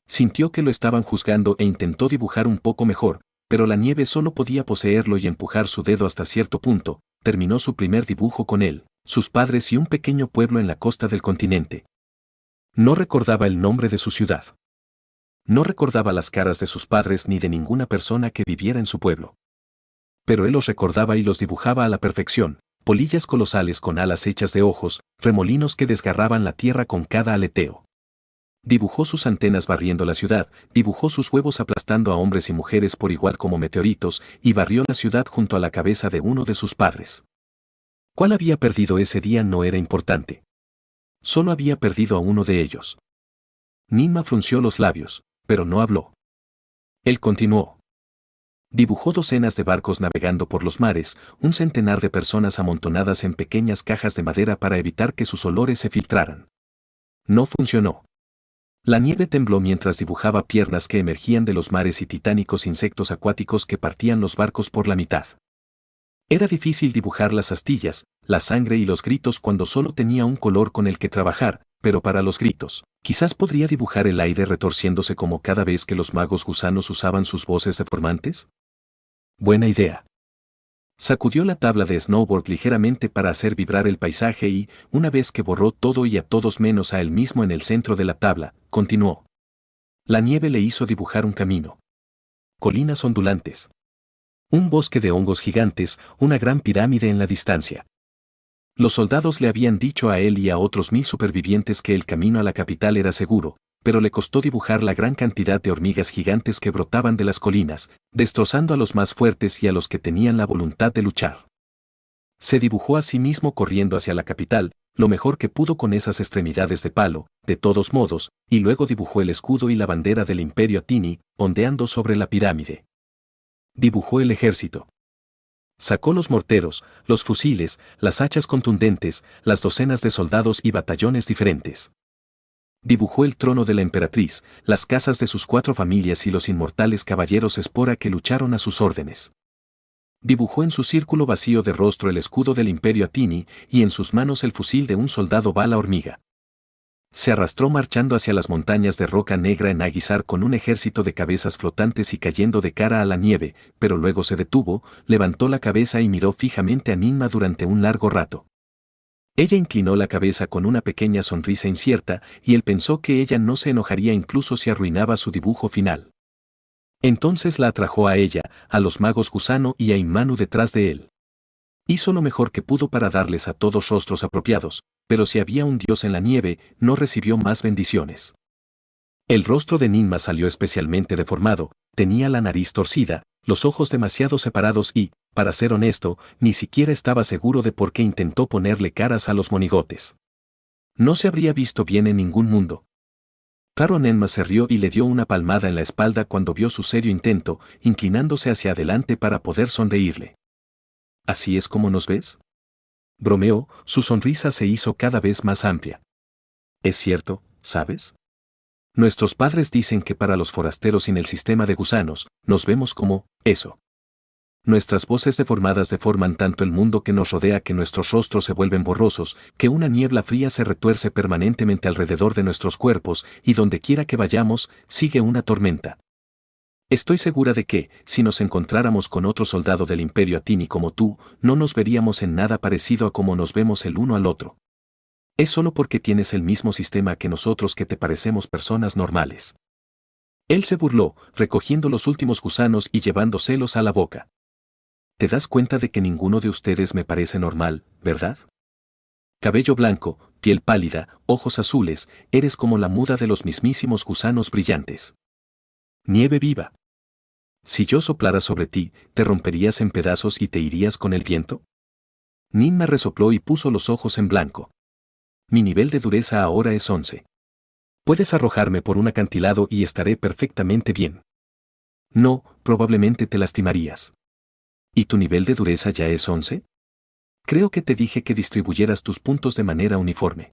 Sintió que lo estaban juzgando e intentó dibujar un poco mejor, pero la nieve solo podía poseerlo y empujar su dedo hasta cierto punto. Terminó su primer dibujo con él, sus padres y un pequeño pueblo en la costa del continente. No recordaba el nombre de su ciudad. No recordaba las caras de sus padres ni de ninguna persona que viviera en su pueblo. Pero él los recordaba y los dibujaba a la perfección, polillas colosales con alas hechas de ojos, remolinos que desgarraban la tierra con cada aleteo. Dibujó sus antenas barriendo la ciudad, dibujó sus huevos aplastando a hombres y mujeres por igual como meteoritos, y barrió la ciudad junto a la cabeza de uno de sus padres. ¿Cuál había perdido ese día? No era importante. Solo había perdido a uno de ellos. Ninma frunció los labios, pero no habló. Él continuó. Dibujó docenas de barcos navegando por los mares, un centenar de personas amontonadas en pequeñas cajas de madera para evitar que sus olores se filtraran. No funcionó. La nieve tembló mientras dibujaba piernas que emergían de los mares y titánicos insectos acuáticos que partían los barcos por la mitad. Era difícil dibujar las astillas, la sangre y los gritos cuando solo tenía un color con el que trabajar, pero para los gritos, quizás podría dibujar el aire retorciéndose como cada vez que los magos gusanos usaban sus voces deformantes. Buena idea. Sacudió la tabla de snowboard ligeramente para hacer vibrar el paisaje y, una vez que borró todo y a todos menos a él mismo en el centro de la tabla, continuó. La nieve le hizo dibujar un camino. Colinas ondulantes. Un bosque de hongos gigantes, una gran pirámide en la distancia. Los soldados le habían dicho a él y a otros 1000 supervivientes que el camino a la capital era seguro, pero le costó dibujar la gran cantidad de hormigas gigantes que brotaban de las colinas, destrozando a los más fuertes y a los que tenían la voluntad de luchar. Se dibujó a sí mismo corriendo hacia la capital, lo mejor que pudo con esas extremidades de palo, de todos modos, y luego dibujó el escudo y la bandera del Imperio Atini, ondeando sobre la pirámide. Dibujó el ejército. Sacó los morteros, los fusiles, las hachas contundentes, las docenas de soldados y batallones diferentes. Dibujó el trono de la emperatriz, las casas de sus 4 familias y los inmortales caballeros espora que lucharon a sus órdenes. Dibujó en su círculo vacío de rostro el escudo del Imperio Atini y en sus manos el fusil de un soldado bala hormiga. Se arrastró marchando hacia las montañas de roca negra en aguizar con un ejército de cabezas flotantes y cayendo de cara a la nieve, pero luego se detuvo, levantó la cabeza y miró fijamente a Ninma durante un largo rato. Ella inclinó la cabeza con una pequeña sonrisa incierta, y él pensó que ella no se enojaría incluso si arruinaba su dibujo final. Entonces la atrajo a ella, a los magos gusano y a Imanu detrás de él. Hizo lo mejor que pudo para darles a todos rostros apropiados, pero si había un dios en la nieve, no recibió más bendiciones. El rostro de Ninma salió especialmente deformado, tenía la nariz torcida, los ojos demasiado separados y, para ser honesto, ni siquiera estaba seguro de por qué intentó ponerle caras a los monigotes. No se habría visto bien en ningún mundo. Claro, Ninma se rió y le dio una palmada en la espalda cuando vio su serio intento, inclinándose hacia adelante para poder sonreírle. ¿Así es como nos ves? Bromeó, su sonrisa se hizo cada vez más amplia. Es cierto, ¿sabes? Nuestros padres dicen que para los forasteros sin el sistema de gusanos, nos vemos como eso. Nuestras voces deformadas deforman tanto el mundo que nos rodea que nuestros rostros se vuelven borrosos, que una niebla fría se retuerce permanentemente alrededor de nuestros cuerpos y donde quiera que vayamos, sigue una tormenta. Estoy segura de que, si nos encontráramos con otro soldado del Imperio Atini como tú, no nos veríamos en nada parecido a como nos vemos el uno al otro. Es solo porque tienes el mismo sistema que nosotros que te parecemos personas normales. Él se burló, recogiendo los últimos gusanos y llevándoselos a la boca. ¿Te das cuenta de que ninguno de ustedes me parece normal, verdad? Cabello blanco, piel pálida, ojos azules, eres como la muda de los mismísimos gusanos brillantes. Nieve viva. Si yo soplara sobre ti, ¿te romperías en pedazos y te irías con el viento? Ninma resopló y puso los ojos en blanco. Mi nivel de dureza ahora es 11. Puedes arrojarme por un acantilado y estaré perfectamente bien. No, probablemente te lastimarías. ¿Y tu nivel de dureza ya es 11? Creo que te dije que distribuyeras tus puntos de manera uniforme.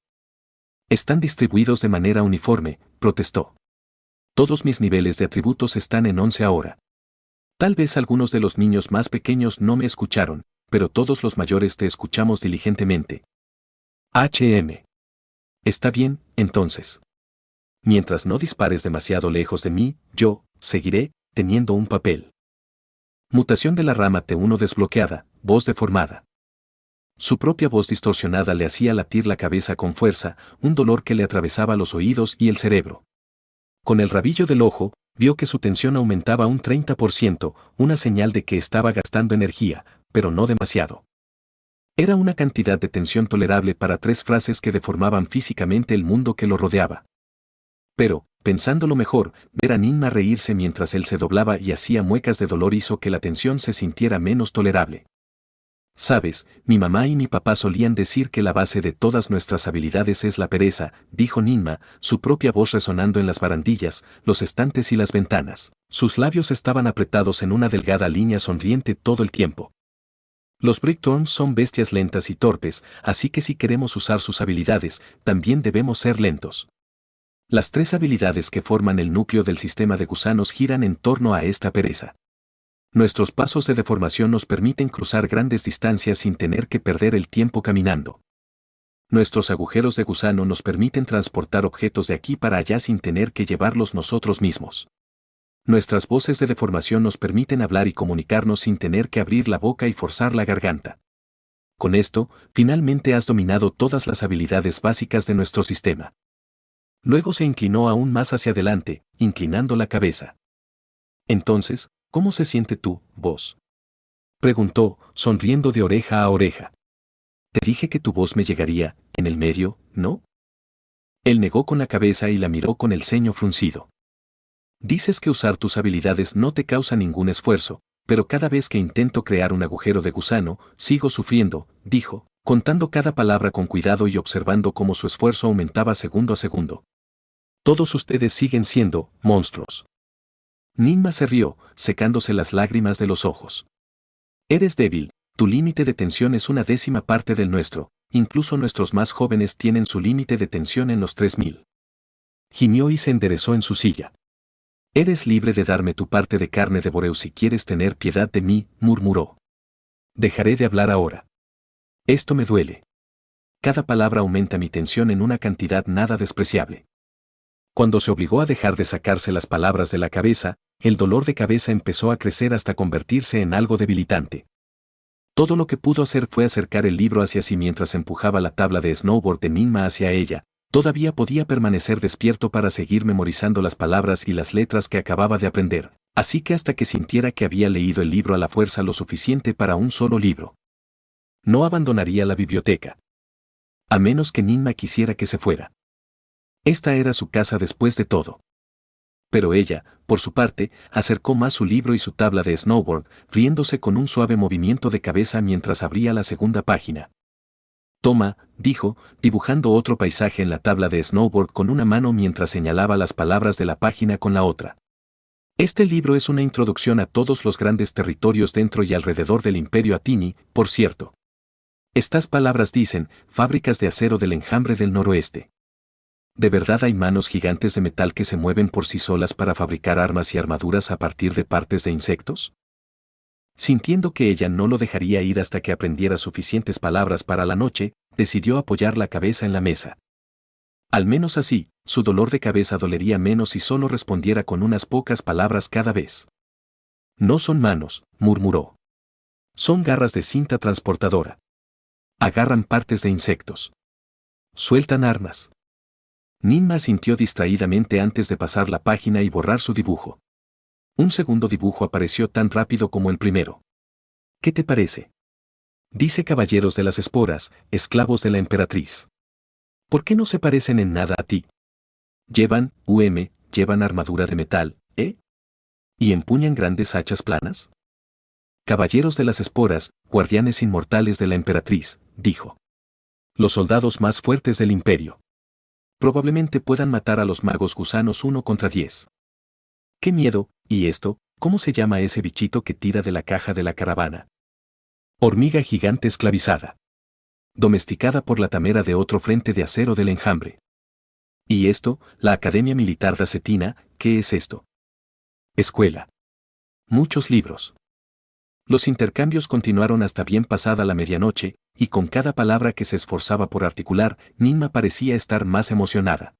Están distribuidos de manera uniforme, protestó. Todos mis niveles de atributos están en 11 ahora. Tal vez algunos de los niños más pequeños no me escucharon, pero todos los mayores te escuchamos diligentemente. Está bien, entonces. Mientras no dispares demasiado lejos de mí, yo seguiré teniendo un papel. Mutación de la rama T1 desbloqueada, voz deformada. Su propia voz distorsionada le hacía latir la cabeza con fuerza, un dolor que le atravesaba los oídos y el cerebro. Con el rabillo del ojo, vio que su tensión aumentaba un 30%, una señal de que estaba gastando energía, pero no demasiado. Era una cantidad de tensión tolerable para 3 frases que deformaban físicamente el mundo que lo rodeaba. Pero, pensándolo mejor, ver a Ninma reírse mientras él se doblaba y hacía muecas de dolor hizo que la tensión se sintiera menos tolerable. Sabes, mi mamá y mi papá solían decir que la base de todas nuestras habilidades es la pereza, dijo Ninma, su propia voz resonando en las barandillas, los estantes y las ventanas. Sus labios estaban apretados en una delgada línea sonriente todo el tiempo. Los Brickthorns son bestias lentas y torpes, así que si queremos usar sus habilidades, también debemos ser lentos. Las 3 habilidades que forman el núcleo del sistema de gusanos giran en torno a esta pereza. Nuestros pasos de deformación nos permiten cruzar grandes distancias sin tener que perder el tiempo caminando. Nuestros agujeros de gusano nos permiten transportar objetos de aquí para allá sin tener que llevarlos nosotros mismos. Nuestras voces de deformación nos permiten hablar y comunicarnos sin tener que abrir la boca y forzar la garganta. Con esto, finalmente has dominado todas las habilidades básicas de nuestro sistema. Luego se inclinó aún más hacia adelante, inclinando la cabeza. Entonces, ¿cómo se siente tú, vos? Preguntó, sonriendo de oreja a oreja. Te dije que tu voz me llegaría, en el medio, ¿no? Él negó con la cabeza y la miró con el ceño fruncido. Dices que usar tus habilidades no te causa ningún esfuerzo, pero cada vez que intento crear un agujero de gusano, sigo sufriendo, dijo, contando cada palabra con cuidado y observando cómo su esfuerzo aumentaba segundo a segundo. Todos ustedes siguen siendo monstruos. Ninma se rió, secándose las lágrimas de los ojos. Eres débil, tu límite de tensión es una 10ª parte del nuestro, incluso nuestros más jóvenes tienen su límite de tensión en los 3000. Gimió y se enderezó en su silla. Eres libre de darme tu parte de carne de Boreu si quieres tener piedad de mí, murmuró. Dejaré de hablar ahora. Esto me duele. Cada palabra aumenta mi tensión en una cantidad nada despreciable. Cuando se obligó a dejar de sacarse las palabras de la cabeza, el dolor de cabeza empezó a crecer hasta convertirse en algo debilitante. Todo lo que pudo hacer fue acercar el libro hacia sí mientras empujaba la tabla de snowboard de Ninma hacia ella. Todavía podía permanecer despierto para seguir memorizando las palabras y las letras que acababa de aprender, así que hasta que sintiera que había leído el libro a la fuerza lo suficiente para un solo libro. No abandonaría la biblioteca. A menos que Ninma quisiera que se fuera. Esta era su casa después de todo. Pero ella, por su parte, acercó más su libro y su tabla de snowboard, riéndose con un suave movimiento de cabeza mientras abría la segunda página. Toma, dijo, dibujando otro paisaje en la tabla de snowboard con una mano mientras señalaba las palabras de la página con la otra. Este libro es una introducción a todos los grandes territorios dentro y alrededor del Imperio Atini, por cierto. Estas palabras dicen, fábricas de acero del enjambre del noroeste. ¿De verdad hay manos gigantes de metal que se mueven por sí solas para fabricar armas y armaduras a partir de partes de insectos? Sintiendo que ella no lo dejaría ir hasta que aprendiera suficientes palabras para la noche, decidió apoyar la cabeza en la mesa. Al menos así, su dolor de cabeza dolería menos si solo respondiera con unas pocas palabras cada vez. No son manos, murmuró. Son garras de cinta transportadora. Agarran partes de insectos. Sueltan armas. Ninma sintió distraídamente antes de pasar la página y borrar su dibujo. Un segundo dibujo apareció tan rápido como el primero. ¿Qué te parece? Dice caballeros de las esporas, esclavos de la emperatriz. ¿Por qué no se parecen en nada a ti? Llevan armadura de metal, ¿eh? ¿Y empuñan grandes hachas planas? Caballeros de las esporas, guardianes inmortales de la emperatriz, dijo. Los soldados más fuertes del imperio. Probablemente puedan matar a los magos gusanos 1 contra 10. ¡Qué miedo! ¿Y esto? ¿Cómo se llama ese bichito que tira de la caja de la caravana? Hormiga gigante esclavizada. Domesticada por la tamera de otro frente de acero del enjambre. ¿Y esto? La Academia Militar de Acetina, ¿qué es esto? Escuela. Muchos libros. Los intercambios continuaron hasta bien pasada la medianoche, y con cada palabra que se esforzaba por articular, Ninma parecía estar más emocionada.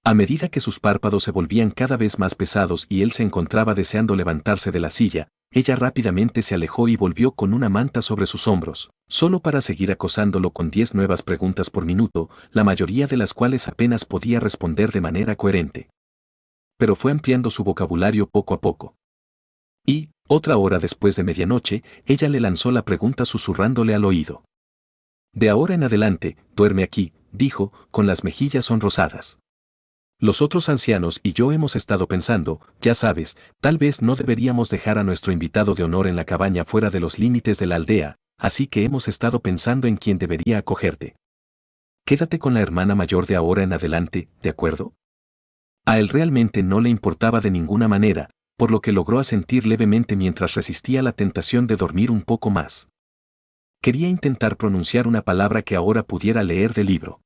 A medida que sus párpados se volvían cada vez más pesados y él se encontraba deseando levantarse de la silla, ella rápidamente se alejó y volvió con una manta sobre sus hombros, solo para seguir acosándolo con 10 nuevas preguntas por minuto, la mayoría de las cuales apenas podía responder de manera coherente. Pero fue ampliando su vocabulario poco a poco. Y, otra hora después de medianoche, ella le lanzó la pregunta susurrándole al oído. De ahora en adelante, duerme aquí, dijo, con las mejillas sonrosadas. Los otros ancianos y yo hemos estado pensando, ya sabes, tal vez no deberíamos dejar a nuestro invitado de honor en la cabaña fuera de los límites de la aldea, así que hemos estado pensando en quién debería acogerte. Quédate con la hermana mayor de ahora en adelante, ¿de acuerdo? A él realmente no le importaba de ninguna manera, por lo que logró asentir levemente mientras resistía la tentación de dormir un poco más. Quería intentar pronunciar una palabra que ahora pudiera leer del libro.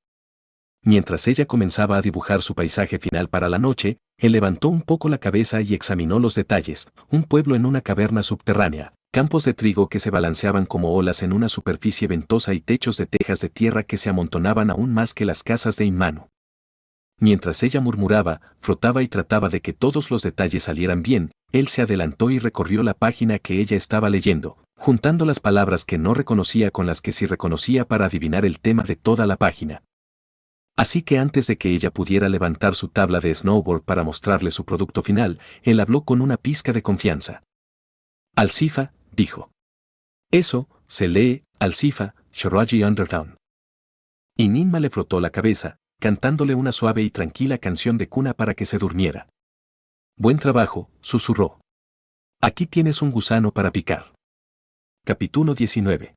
Mientras ella comenzaba a dibujar su paisaje final para la noche, él levantó un poco la cabeza y examinó los detalles: un pueblo en una caverna subterránea, campos de trigo que se balanceaban como olas en una superficie ventosa y techos de tejas de tierra que se amontonaban aún más que las casas de Inmanu. Mientras ella murmuraba, frotaba y trataba de que todos los detalles salieran bien, él se adelantó y recorrió la página que ella estaba leyendo, juntando las palabras que no reconocía con las que sí reconocía para adivinar el tema de toda la página. Así que antes de que ella pudiera levantar su tabla de snowboard para mostrarle su producto final, él habló con una pizca de confianza. Alcifa, dijo. Eso, se lee, Alcifa, Shiraji Underground. Y Ninma le frotó la cabeza, cantándole una suave y tranquila canción de cuna para que se durmiera. Buen trabajo, susurró. Aquí tienes un gusano para picar. Capítulo 19.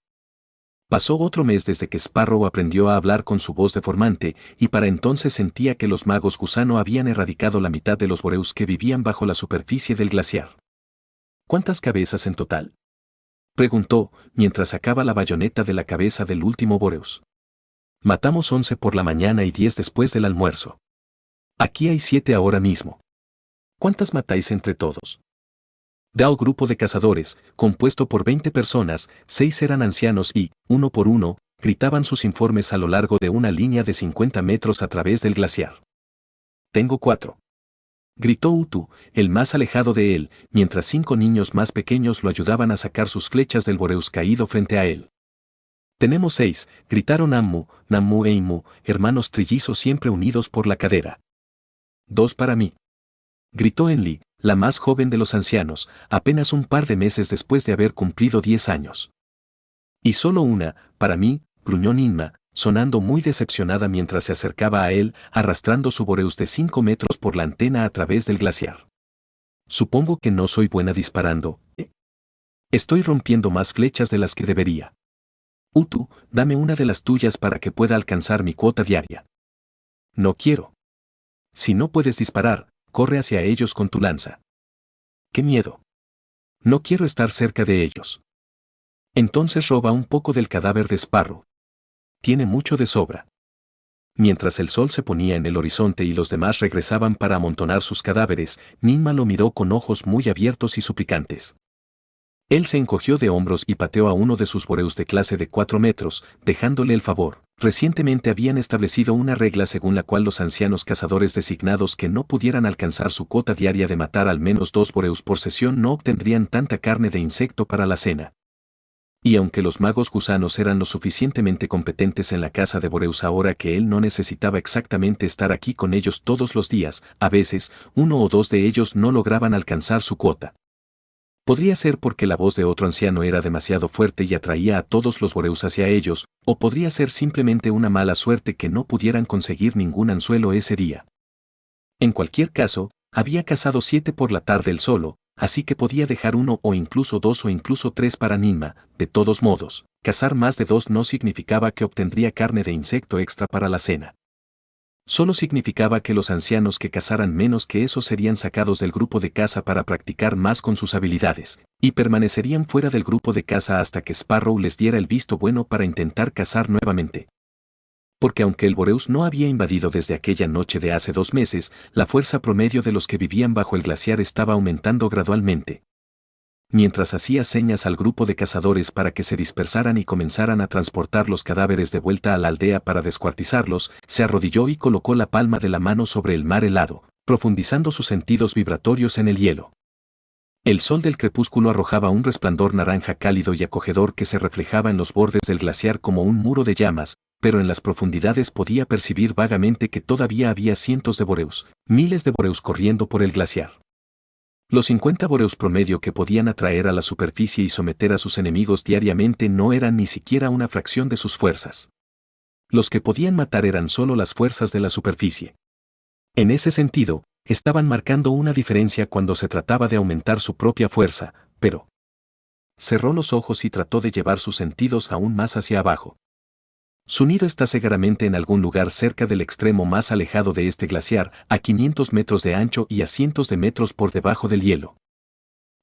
Pasó otro mes desde que Sparrow aprendió a hablar con su voz deformante, y para entonces sentía que los magos gusano habían erradicado la mitad de los boreus que vivían bajo la superficie del glaciar. ¿Cuántas cabezas en total?, preguntó, mientras sacaba la bayoneta de la cabeza del último boreus. Matamos 11 por la mañana y 10 después del almuerzo. Aquí hay 7 ahora mismo. ¿Cuántas matáis entre todos? Dao grupo de cazadores, compuesto por 20 personas, 6 eran ancianos y, uno por uno, gritaban sus informes a lo largo de una línea de 50 metros a través del glaciar. Tengo 4. Gritó Utu, el más alejado de él, mientras 5 niños más pequeños lo ayudaban a sacar sus flechas del boreus caído frente a él. Tenemos 6, gritaron Ammu, Nammu e Imu, hermanos trillizos siempre unidos por la cadera. 2 para mí. Gritó Enli, la más joven de los ancianos, apenas un par de meses después de haber cumplido 10 años. Y solo una, para mí, gruñó Ninma, sonando muy decepcionada mientras se acercaba a él, arrastrando su boreus de 5 metros por la antena a través del glaciar. Supongo que no soy buena disparando, ¿eh? Estoy rompiendo más flechas de las que debería. Utu, dame una de las tuyas para que pueda alcanzar mi cuota diaria. No quiero. Si no puedes disparar, corre hacia ellos con tu lanza. ¡Qué miedo! No quiero estar cerca de ellos. Entonces roba un poco del cadáver de Sparrow. Tiene mucho de sobra. Mientras el sol se ponía en el horizonte y los demás regresaban para amontonar sus cadáveres, Ninma lo miró con ojos muy abiertos y suplicantes. Él se encogió de hombros y pateó a uno de sus boreus de clase de 4 metros, dejándole el favor. Recientemente habían establecido una regla según la cual los ancianos cazadores designados que no pudieran alcanzar su cuota diaria de matar al menos 2 boreus por sesión no obtendrían tanta carne de insecto para la cena. Y aunque los magos gusanos eran lo suficientemente competentes en la caza de boreus ahora que él no necesitaba exactamente estar aquí con ellos todos los días, a veces, uno o dos de ellos no lograban alcanzar su cuota. Podría ser porque la voz de otro anciano era demasiado fuerte y atraía a todos los boreus hacia ellos, o podría ser simplemente una mala suerte que no pudieran conseguir ningún anzuelo ese día. En cualquier caso, había cazado 7 por la tarde él solo, así que podía dejar 1 o incluso 2 o incluso 3 para Ninma. De todos modos, cazar más de 2 no significaba que obtendría carne de insecto extra para la cena. Solo significaba que los ancianos que cazaran menos que eso serían sacados del grupo de caza para practicar más con sus habilidades, y permanecerían fuera del grupo de caza hasta que Sparrow les diera el visto bueno para intentar cazar nuevamente. Porque aunque el Boreus no había invadido desde aquella noche de hace 2 meses, la fuerza promedio de los que vivían bajo el glaciar estaba aumentando gradualmente. Mientras hacía señas al grupo de cazadores para que se dispersaran y comenzaran a transportar los cadáveres de vuelta a la aldea para descuartizarlos, se arrodilló y colocó la palma de la mano sobre el mar helado, profundizando sus sentidos vibratorios en el hielo. El sol del crepúsculo arrojaba un resplandor naranja cálido y acogedor que se reflejaba en los bordes del glaciar como un muro de llamas, pero en las profundidades podía percibir vagamente que todavía había cientos de boreus, miles de boreus corriendo por el glaciar. Los 50 boreus promedio que podían atraer a la superficie y someter a sus enemigos diariamente no eran ni siquiera una fracción de sus fuerzas. Los que podían matar eran solo las fuerzas de la superficie. En ese sentido, estaban marcando una diferencia cuando se trataba de aumentar su propia fuerza, pero cerró los ojos y trató de llevar sus sentidos aún más hacia abajo. Su nido está seguramente en algún lugar cerca del extremo más alejado de este glaciar, a 500 metros de ancho y a cientos de metros por debajo del hielo.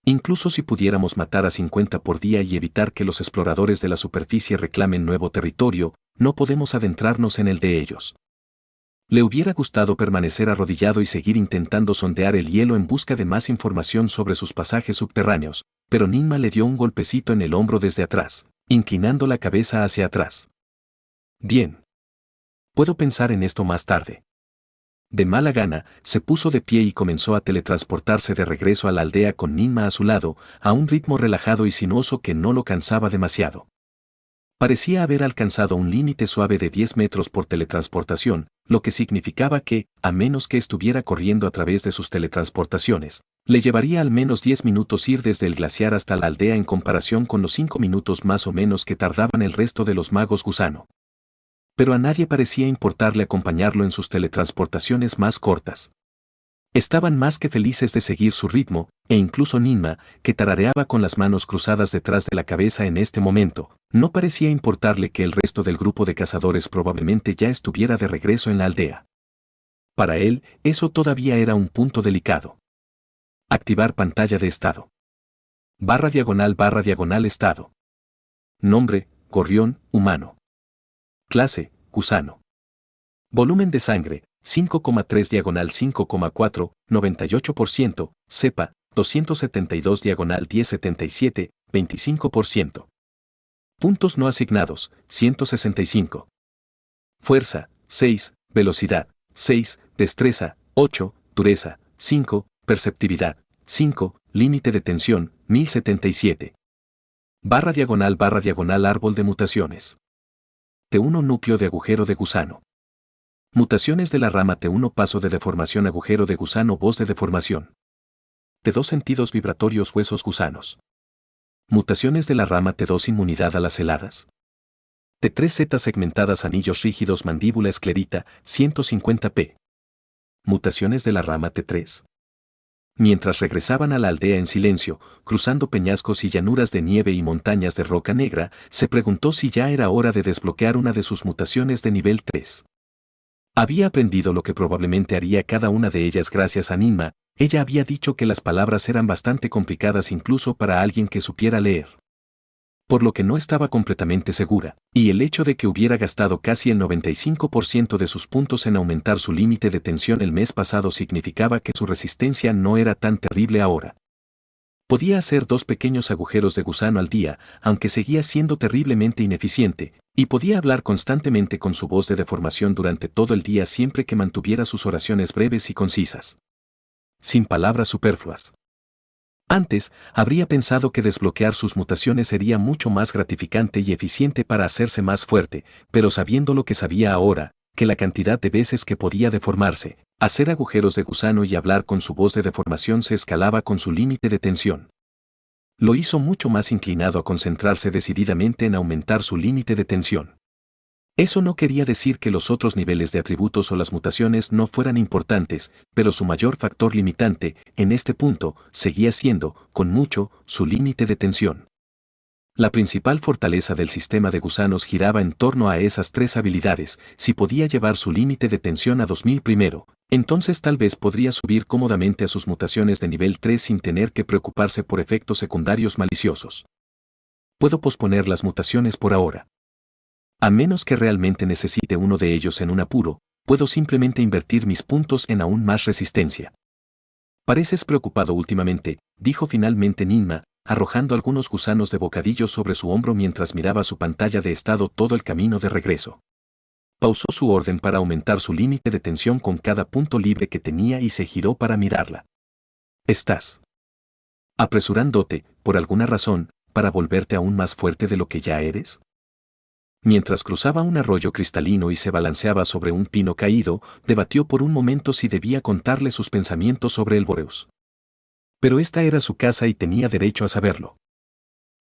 Incluso si pudiéramos matar a 50 por día y evitar que los exploradores de la superficie reclamen nuevo territorio, no podemos adentrarnos en el de ellos. Le hubiera gustado permanecer arrodillado y seguir intentando sondear el hielo en busca de más información sobre sus pasajes subterráneos, pero Ninma le dio un golpecito en el hombro desde atrás, inclinando la cabeza hacia atrás. Bien. Puedo pensar en esto más tarde. De mala gana, se puso de pie y comenzó a teletransportarse de regreso a la aldea con Ninma a su lado, a un ritmo relajado y sinuoso que no lo cansaba demasiado. Parecía haber alcanzado un límite suave de 10 metros por teletransportación, lo que significaba que, a menos que estuviera corriendo a través de sus teletransportaciones, le llevaría al menos 10 minutos ir desde el glaciar hasta la aldea en comparación con los 5 minutos más o menos que tardaban el resto de los magos gusano. Pero a nadie parecía importarle acompañarlo en sus teletransportaciones más cortas. Estaban más que felices de seguir su ritmo, e incluso Ninma, que tarareaba con las manos cruzadas detrás de la cabeza en este momento, no parecía importarle que el resto del grupo de cazadores probablemente ya estuviera de regreso en la aldea. Para él, eso todavía era un punto delicado. Activar pantalla de estado. // estado. Nombre, gorrión, humano. Clase, gusano. Volumen de sangre, 5,3/5,4, 98%, cepa, 272/1077, 25%. Puntos no asignados, 165. Fuerza, 6, velocidad, 6, destreza, 8, dureza, 5, perceptividad, 5, límite de tensión, 1077. // árbol de mutaciones. T1 núcleo de agujero de gusano. Mutaciones de la rama T1 paso de deformación agujero de gusano voz de deformación. T2 sentidos vibratorios huesos gusanos. Mutaciones de la rama T2 inmunidad a las heladas. T3 zetas segmentadas anillos rígidos mandíbula esclerita 150p. Mutaciones de la rama T3. Mientras regresaban a la aldea en silencio, cruzando peñascos y llanuras de nieve y montañas de roca negra, se preguntó si ya era hora de desbloquear una de sus mutaciones de nivel 3. Había aprendido lo que probablemente haría cada una de ellas gracias a Ninma. Ella había dicho que las palabras eran bastante complicadas incluso para alguien que supiera leer. Por lo que no estaba completamente segura, y el hecho de que hubiera gastado casi el 95% de sus puntos en aumentar su límite de tensión el mes pasado significaba que su resistencia no era tan terrible ahora. Podía hacer 2 pequeños agujeros de gusano al día, aunque seguía siendo terriblemente ineficiente, Y podía hablar constantemente con su voz de deformación durante todo el día siempre que mantuviera sus oraciones breves y concisas. Sin palabras superfluas. Antes, habría pensado que desbloquear sus mutaciones sería mucho más gratificante y eficiente para hacerse más fuerte, pero sabiendo lo que sabía ahora, que la cantidad de veces que podía deformarse, hacer agujeros de gusano y hablar con su voz de deformación se escalaba con su límite de tensión. Lo hizo mucho más inclinado a concentrarse decididamente en aumentar su límite de tensión. Eso no quería decir que los otros niveles de atributos o las mutaciones no fueran importantes, pero su mayor factor limitante, en este punto, seguía siendo, con mucho, su límite de tensión. La principal fortaleza del sistema de gusanos giraba en torno a esas tres habilidades. Si podía llevar su límite de tensión a 2000 primero, entonces tal vez podría subir cómodamente a sus mutaciones de nivel 3 sin tener que preocuparse por efectos secundarios maliciosos. Puedo posponer las mutaciones por ahora. A menos que realmente necesite uno de ellos en un apuro, puedo simplemente invertir mis puntos en aún más resistencia. Pareces preocupado últimamente, dijo finalmente Ninma, arrojando algunos gusanos de bocadillo sobre su hombro mientras miraba su pantalla de estado todo el camino de regreso. Pausó su orden para aumentar su límite de tensión con cada punto libre que tenía y se giró para mirarla. ¿Estás apresurándote, por alguna razón, para volverte aún más fuerte de lo que ya eres? Mientras cruzaba un arroyo cristalino y se balanceaba sobre un pino caído, debatió por un momento si debía contarle sus pensamientos sobre el Boreus. Pero esta era su casa y tenía derecho a saberlo.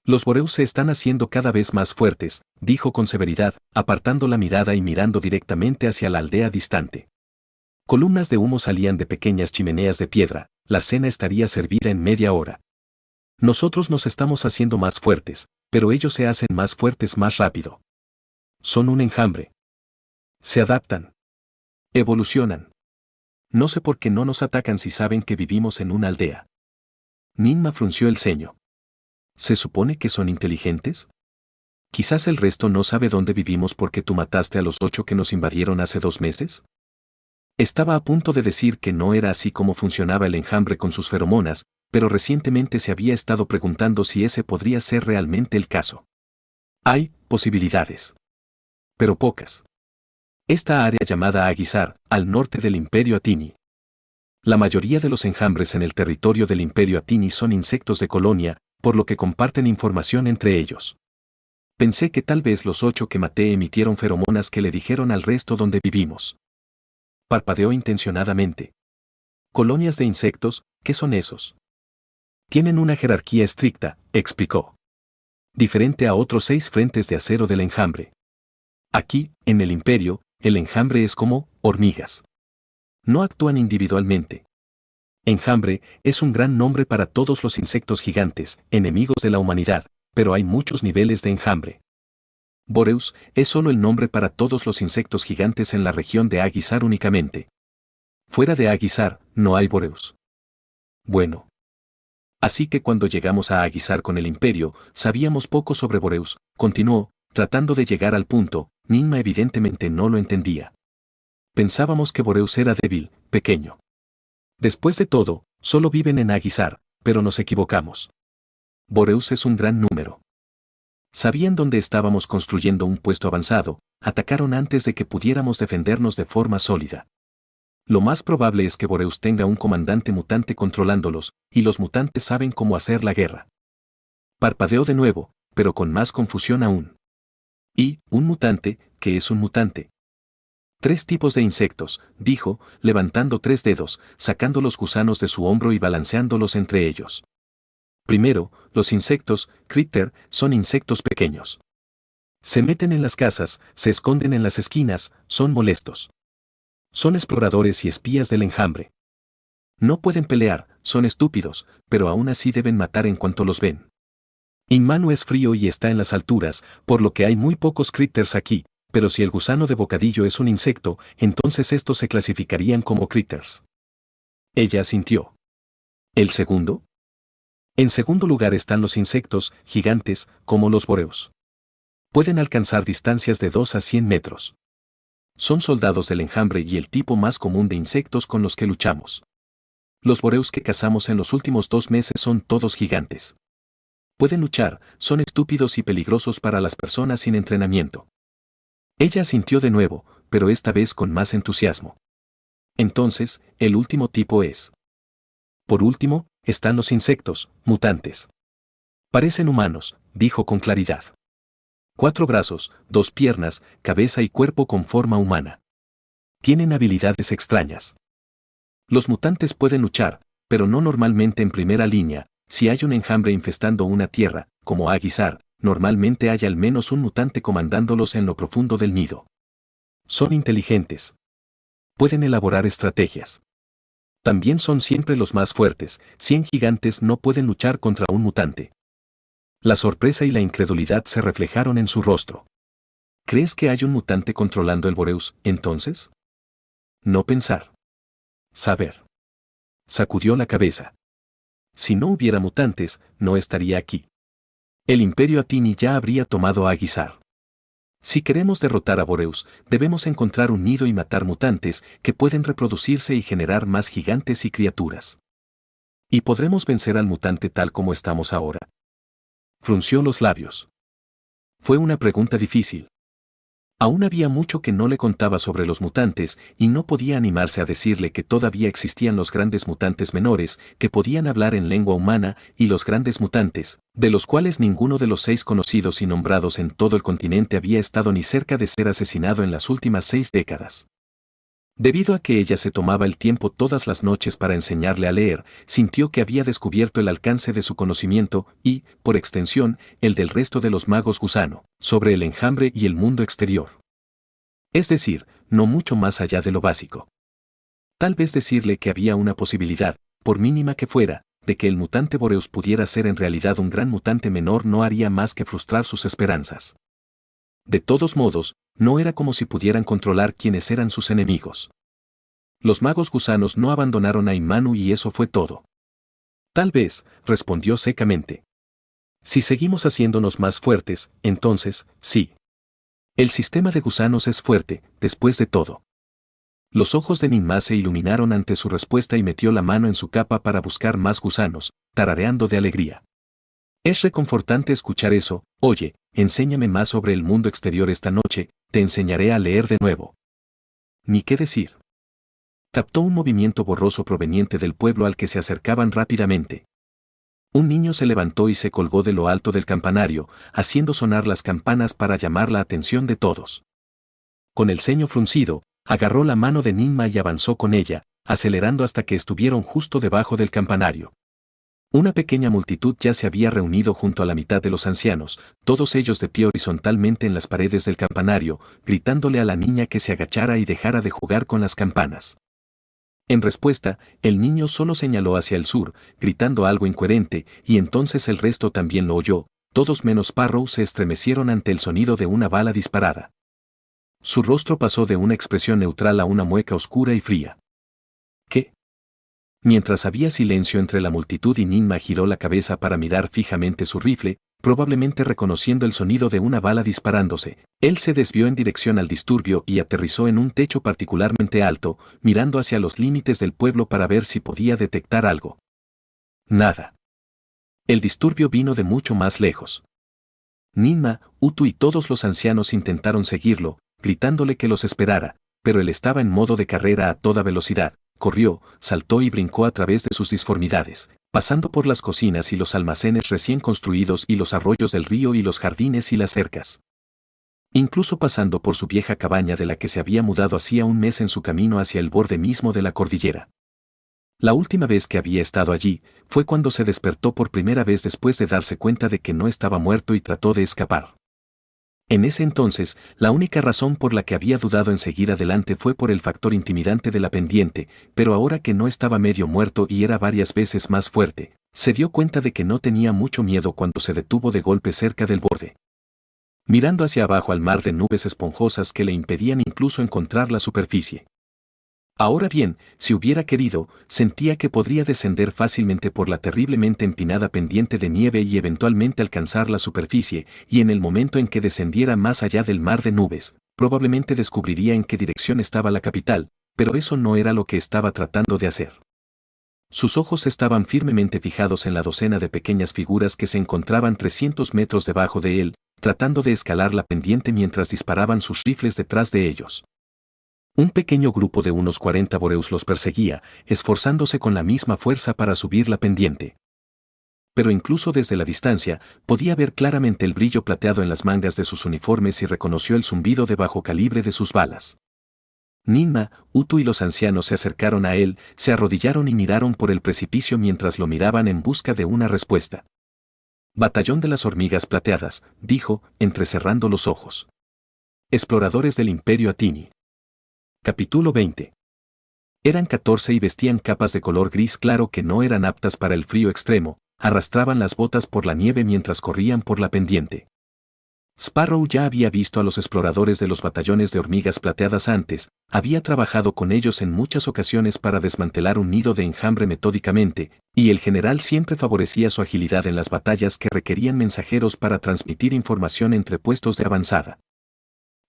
Los Boreus se están haciendo cada vez más fuertes, dijo con severidad, apartando la mirada y mirando directamente hacia la aldea distante. Columnas de humo salían de pequeñas chimeneas de piedra, la cena estaría servida en media hora. Nosotros nos estamos haciendo más fuertes, pero ellos se hacen más fuertes más rápido. Son un enjambre. Se adaptan. Evolucionan. No sé por qué no nos atacan si saben que vivimos en una aldea. Ninma frunció el ceño. ¿Se supone que son inteligentes? Quizás el resto no sabe dónde vivimos porque tú mataste a los 8 que nos invadieron hace 2 meses. Estaba a punto de decir que no era así como funcionaba el enjambre con sus feromonas, pero recientemente se había estado preguntando si ese podría ser realmente el caso. Hay posibilidades. Pero pocas. Esta área llamada Aguizar, al norte del Imperio Atini. La mayoría de los enjambres en el territorio del Imperio Atini son insectos de colonia, por lo que comparten información entre ellos. Pensé que tal vez los 8 que maté emitieron feromonas que le dijeron al resto dónde vivimos. Parpadeó intencionadamente. Colonias de insectos, ¿qué son esos? Tienen una jerarquía estricta, explicó. Diferente a otros 6 frentes de acero del enjambre. Aquí, en el Imperio, el enjambre es como hormigas. No actúan individualmente. Enjambre es un gran nombre para todos los insectos gigantes, enemigos de la humanidad, pero hay muchos niveles de enjambre. Boreus es solo el nombre para todos los insectos gigantes en la región de Aguizar únicamente. Fuera de Aguizar, no hay Boreus. Bueno. Así que cuando llegamos a Aguizar con el Imperio, sabíamos poco sobre Boreus, continuó, tratando de llegar al punto. Ninma evidentemente no lo entendía. Pensábamos que Boreus era débil, pequeño. Después de todo, solo viven en Aguizar, pero nos equivocamos. Boreus es un gran número. Sabían dónde estábamos construyendo un puesto avanzado, atacaron antes de que pudiéramos defendernos de forma sólida. Lo más probable es que Boreus tenga un comandante mutante controlándolos, y los mutantes saben cómo hacer la guerra. Parpadeó de nuevo, pero con más confusión aún. ¿Y un mutante? ¿Qué es un mutante? 3 tipos de insectos, dijo, levantando 3 dedos, sacando los gusanos de su hombro y balanceándolos entre ellos. Primero, los insectos, critter, son insectos pequeños. Se meten en las casas, se esconden en las esquinas, son molestos. Son exploradores y espías del enjambre. No pueden pelear, son estúpidos, pero aún así deben matar en cuanto los ven. Inmanu es frío y está en las alturas, por lo que hay muy pocos critters aquí, pero si el gusano de bocadillo es un insecto, entonces estos se clasificarían como critters. Ella asintió. ¿El segundo? En segundo lugar están los insectos, gigantes, como los boreos. Pueden alcanzar distancias de 2 a 100 metros. Son soldados del enjambre y el tipo más común de insectos con los que luchamos. Los boreos que cazamos en los últimos 2 meses son todos gigantes. Pueden luchar, son estúpidos y peligrosos para las personas sin entrenamiento. Ella asintió de nuevo, pero esta vez con más entusiasmo. Entonces, el último tipo es. Por último, están los insectos, mutantes. Parecen humanos, dijo con claridad. 4 brazos, 2 piernas, cabeza y cuerpo con forma humana. Tienen habilidades extrañas. Los mutantes pueden luchar, pero no normalmente en primera línea. Si hay un enjambre infestando una tierra, como Aguizar, normalmente hay al menos un mutante comandándolos en lo profundo del nido. Son inteligentes. Pueden elaborar estrategias. También son siempre los más fuertes. 100 gigantes no pueden luchar contra un mutante. La sorpresa y la incredulidad se reflejaron en su rostro. ¿Crees que hay un mutante controlando el Boreus, entonces? No pensar. Saber. Sacudió la cabeza. Si no hubiera mutantes, no estaría aquí. El Imperio Atini ya habría tomado a Aguizar. Si queremos derrotar a Boreus, debemos encontrar un nido y matar mutantes que pueden reproducirse y generar más gigantes y criaturas. ¿Y podremos vencer al mutante tal como estamos ahora? Frunció los labios. Fue una pregunta difícil. Aún había mucho que no le contaba sobre los mutantes y no podía animarse a decirle que todavía existían los grandes mutantes menores que podían hablar en lengua humana y los grandes mutantes, de los cuales ninguno de los 6 conocidos y nombrados en todo el continente había estado ni cerca de ser asesinado en las últimas 6 décadas. Debido a que ella se tomaba el tiempo todas las noches para enseñarle a leer, sintió que había descubierto el alcance de su conocimiento y, por extensión, el del resto de los magos gusano, sobre el enjambre y el mundo exterior. Es decir, no mucho más allá de lo básico. Tal vez decirle que había una posibilidad, por mínima que fuera, de que el mutante Boreus pudiera ser en realidad un gran mutante menor no haría más que frustrar sus esperanzas. De todos modos, no era como si pudieran controlar quiénes eran sus enemigos. Los magos gusanos no abandonaron a Imanu y eso fue todo. Tal vez, respondió secamente. Si seguimos haciéndonos más fuertes, entonces, sí. El sistema de gusanos es fuerte, después de todo. Los ojos de Ninma se iluminaron ante su respuesta y metió la mano en su capa para buscar más gusanos, tarareando de alegría. Es reconfortante escuchar eso. Oye, enséñame más sobre el mundo exterior esta noche, te enseñaré a leer de nuevo. Ni qué decir. Captó un movimiento borroso proveniente del pueblo al que se acercaban rápidamente. Un niño se levantó y se colgó de lo alto del campanario, haciendo sonar las campanas para llamar la atención de todos. Con el ceño fruncido, agarró la mano de Ninma y avanzó con ella, acelerando hasta que estuvieron justo debajo del campanario. Una pequeña multitud ya se había reunido junto a la mitad de los ancianos, todos ellos de pie horizontalmente en las paredes del campanario, gritándole a la niña que se agachara y dejara de jugar con las campanas. En respuesta, el niño solo señaló hacia el sur, gritando algo incoherente, y entonces el resto también lo oyó. Todos menos Parrow se estremecieron ante el sonido de una bala disparada. Su rostro pasó de una expresión neutral a una mueca oscura y fría. ¿Qué? Mientras había silencio entre la multitud y Ninma giró la cabeza para mirar fijamente su rifle, probablemente reconociendo el sonido de una bala disparándose. Él se desvió en dirección al disturbio y aterrizó en un techo particularmente alto, mirando hacia los límites del pueblo para ver si podía detectar algo. Nada. El disturbio vino de mucho más lejos. Ninma, Utu y todos los ancianos intentaron seguirlo, gritándole que los esperara, pero él estaba en modo de carrera a toda velocidad. Corrió, saltó y brincó a través de sus disformidades, pasando por las cocinas y los almacenes recién construidos y los arroyos del río y los jardines y las cercas. Incluso pasando por su vieja cabaña de la que se había mudado hacía un mes en su camino hacia el borde mismo de la cordillera. La última vez que había estado allí, fue cuando se despertó por primera vez después de darse cuenta de que no estaba muerto y trató de escapar. En ese entonces, la única razón por la que había dudado en seguir adelante fue por el factor intimidante de la pendiente, pero ahora que no estaba medio muerto y era varias veces más fuerte, se dio cuenta de que no tenía mucho miedo cuando se detuvo de golpe cerca del borde. Mirando hacia abajo al mar de nubes esponjosas que le impedían incluso encontrar la superficie. Ahora bien, si hubiera querido, sentía que podría descender fácilmente por la terriblemente empinada pendiente de nieve y eventualmente alcanzar la superficie, y en el momento en que descendiera más allá del mar de nubes, probablemente descubriría en qué dirección estaba la capital, pero eso no era lo que estaba tratando de hacer. Sus ojos estaban firmemente fijados en la docena de pequeñas figuras que se encontraban 300 metros debajo de él, tratando de escalar la pendiente mientras disparaban sus rifles detrás de ellos. Un pequeño grupo de unos 40 boreus los perseguía, esforzándose con la misma fuerza para subir la pendiente. Pero incluso desde la distancia, podía ver claramente el brillo plateado en las mangas de sus uniformes y reconoció el zumbido de bajo calibre de sus balas. Ninma, Utu y los ancianos se acercaron a él, se arrodillaron y miraron por el precipicio mientras lo miraban en busca de una respuesta. Batallón de las hormigas plateadas, dijo, entrecerrando los ojos. Exploradores del Imperio Atini. Capítulo 20. Eran 14 y vestían capas de color gris claro que no eran aptas para el frío extremo, arrastraban las botas por la nieve mientras corrían por la pendiente. Sparrow ya había visto a los exploradores de los batallones de hormigas plateadas antes, había trabajado con ellos en muchas ocasiones para desmantelar un nido de enjambre metódicamente, y el general siempre favorecía su agilidad en las batallas que requerían mensajeros para transmitir información entre puestos de avanzada.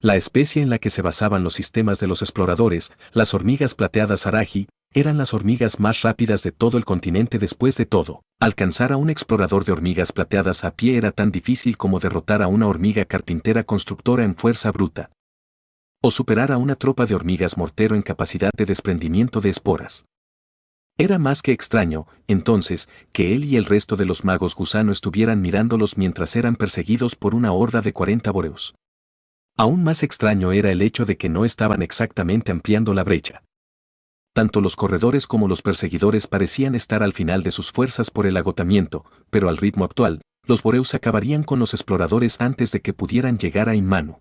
La especie en la que se basaban los sistemas de los exploradores, las hormigas plateadas Araji, eran las hormigas más rápidas de todo el continente después de todo. Alcanzar a un explorador de hormigas plateadas a pie era tan difícil como derrotar a una hormiga carpintera constructora en fuerza bruta. O superar a una tropa de hormigas mortero en capacidad de desprendimiento de esporas. Era más que extraño, entonces, que él y el resto de los magos gusano estuvieran mirándolos mientras eran perseguidos por una horda de 40 boreos. Aún más extraño era el hecho de que no estaban exactamente ampliando la brecha. Tanto los corredores como los perseguidores parecían estar al final de sus fuerzas por el agotamiento, pero al ritmo actual, los boreus acabarían con los exploradores antes de que pudieran llegar a Inmanu.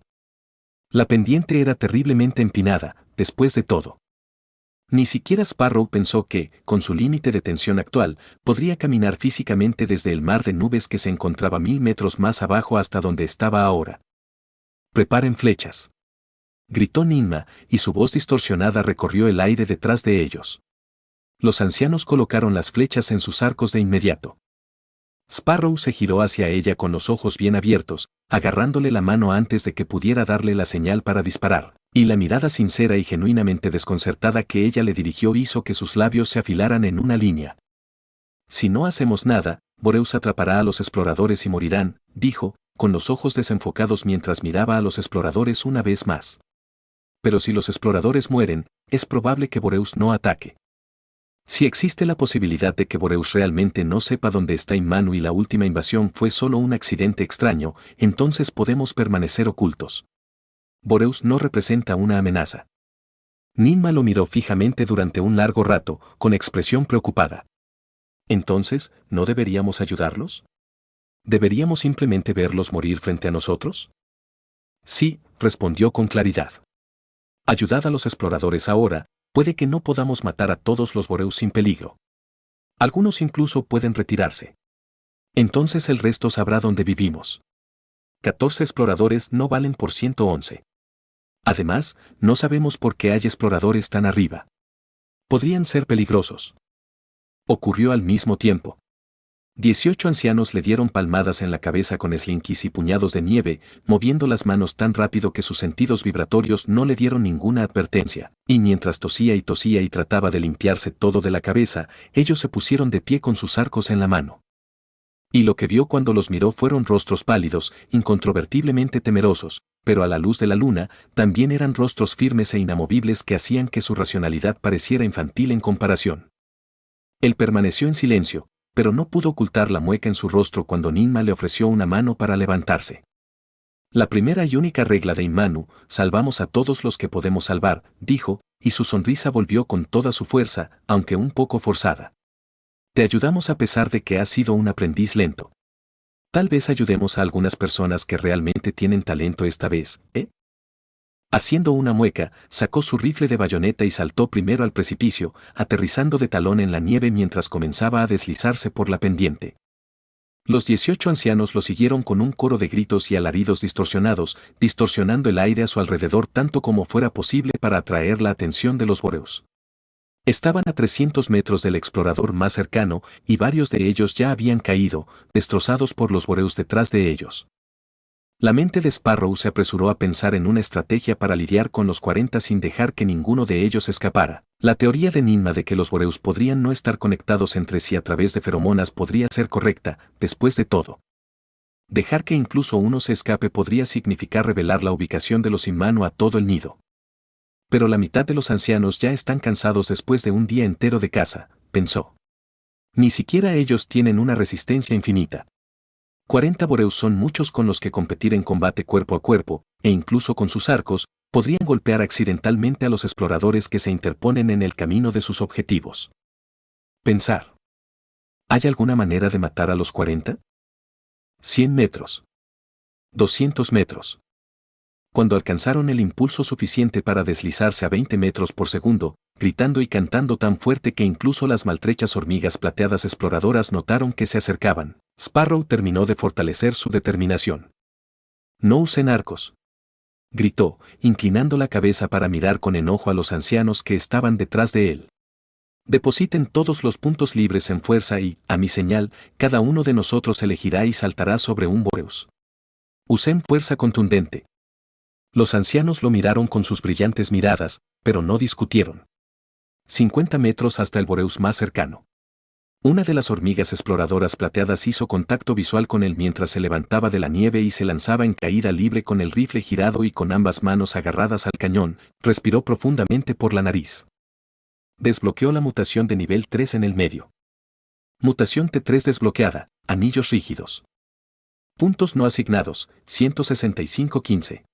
La pendiente era terriblemente empinada, después de todo. Ni siquiera Sparrow pensó que, con su límite de tensión actual, podría caminar físicamente desde el mar de nubes que se encontraba 1000 metros más abajo hasta donde estaba ahora. «Preparen flechas», gritó Ninma, y su voz distorsionada recorrió el aire detrás de ellos. Los ancianos colocaron las flechas en sus arcos de inmediato. Sparrow se giró hacia ella con los ojos bien abiertos, agarrándole la mano antes de que pudiera darle la señal para disparar, y la mirada sincera y genuinamente desconcertada que ella le dirigió hizo que sus labios se afilaran en una línea. «Si no hacemos nada, Boreus atrapará a los exploradores y morirán», dijo, con los ojos desenfocados mientras miraba a los exploradores una vez más. Pero si los exploradores mueren, es probable que Boreus no ataque. Si existe la posibilidad de que Boreus realmente no sepa dónde está Inmanu y la última invasión fue solo un accidente extraño, entonces podemos permanecer ocultos. Boreus no representa una amenaza. Ninma lo miró fijamente durante un largo rato, con expresión preocupada. Entonces, ¿no deberíamos ayudarlos? ¿Deberíamos simplemente verlos morir frente a nosotros? Sí, respondió con claridad. Ayudad a los exploradores ahora, puede que no podamos matar a todos los boreus sin peligro. Algunos incluso pueden retirarse. Entonces el resto sabrá dónde vivimos. 14 exploradores no valen por 111. Además, no sabemos por qué hay exploradores tan arriba. Podrían ser peligrosos. Ocurrió al mismo tiempo. 18 ancianos le dieron palmadas en la cabeza con slinkies y puñados de nieve, moviendo las manos tan rápido que sus sentidos vibratorios no le dieron ninguna advertencia, y mientras tosía y trataba de limpiarse todo de la cabeza, ellos se pusieron de pie con sus arcos en la mano. Y lo que vio cuando los miró fueron rostros pálidos, incontrovertiblemente temerosos, pero a la luz de la luna, también eran rostros firmes e inamovibles que hacían que su racionalidad pareciera infantil en comparación. Él permaneció en silencio, pero no pudo ocultar la mueca en su rostro cuando Ninma le ofreció una mano para levantarse. La primera y única regla de Inmanu, salvamos a todos los que podemos salvar, dijo, y su sonrisa volvió con toda su fuerza, aunque un poco forzada. Te ayudamos a pesar de que has sido un aprendiz lento. Tal vez ayudemos a algunas personas que realmente tienen talento esta vez, ¿eh? Haciendo una mueca, sacó su rifle de bayoneta y saltó primero al precipicio, aterrizando de talón en la nieve mientras comenzaba a deslizarse por la pendiente. Los 18 ancianos lo siguieron con un coro de gritos y alaridos distorsionados, distorsionando el aire a su alrededor tanto como fuera posible para atraer la atención de los boreos. Estaban a 300 metros del explorador más cercano, y varios de ellos ya habían caído, destrozados por los boreos detrás de ellos. La mente de Sparrow se apresuró a pensar en una estrategia para lidiar con los 40 sin dejar que ninguno de ellos escapara. La teoría de Ninma de que los boreus podrían no estar conectados entre sí a través de feromonas podría ser correcta, después de todo. Dejar que incluso uno se escape podría significar revelar la ubicación de los Inmanu a todo el nido. Pero la mitad de los ancianos ya están cansados después de un día entero de caza, pensó. Ni siquiera ellos tienen una resistencia infinita. 40 boreus son muchos con los que competir en combate cuerpo a cuerpo, e incluso con sus arcos, podrían golpear accidentalmente a los exploradores que se interponen en el camino de sus objetivos. Pensar. ¿Hay alguna manera de matar a los 40? 100 metros. 200 metros. Cuando alcanzaron el impulso suficiente para deslizarse a 20 metros por segundo, gritando y cantando tan fuerte que incluso las maltrechas hormigas plateadas exploradoras notaron que se acercaban, Sparrow terminó de fortalecer su determinación. «No usen arcos», gritó, inclinando la cabeza para mirar con enojo a los ancianos que estaban detrás de él. «Depositen todos los puntos libres en fuerza y, a mi señal, cada uno de nosotros elegirá y saltará sobre un boreus. Usen fuerza contundente». Los ancianos lo miraron con sus brillantes miradas, pero no discutieron. 50 metros hasta el boreus más cercano. Una de las hormigas exploradoras plateadas hizo contacto visual con él mientras se levantaba de la nieve y se lanzaba en caída libre con el rifle girado y con ambas manos agarradas al cañón, respiró profundamente por la nariz. Desbloqueó la mutación de nivel 3 en el medio. Mutación T3 desbloqueada, anillos rígidos. Puntos no asignados, 165-15.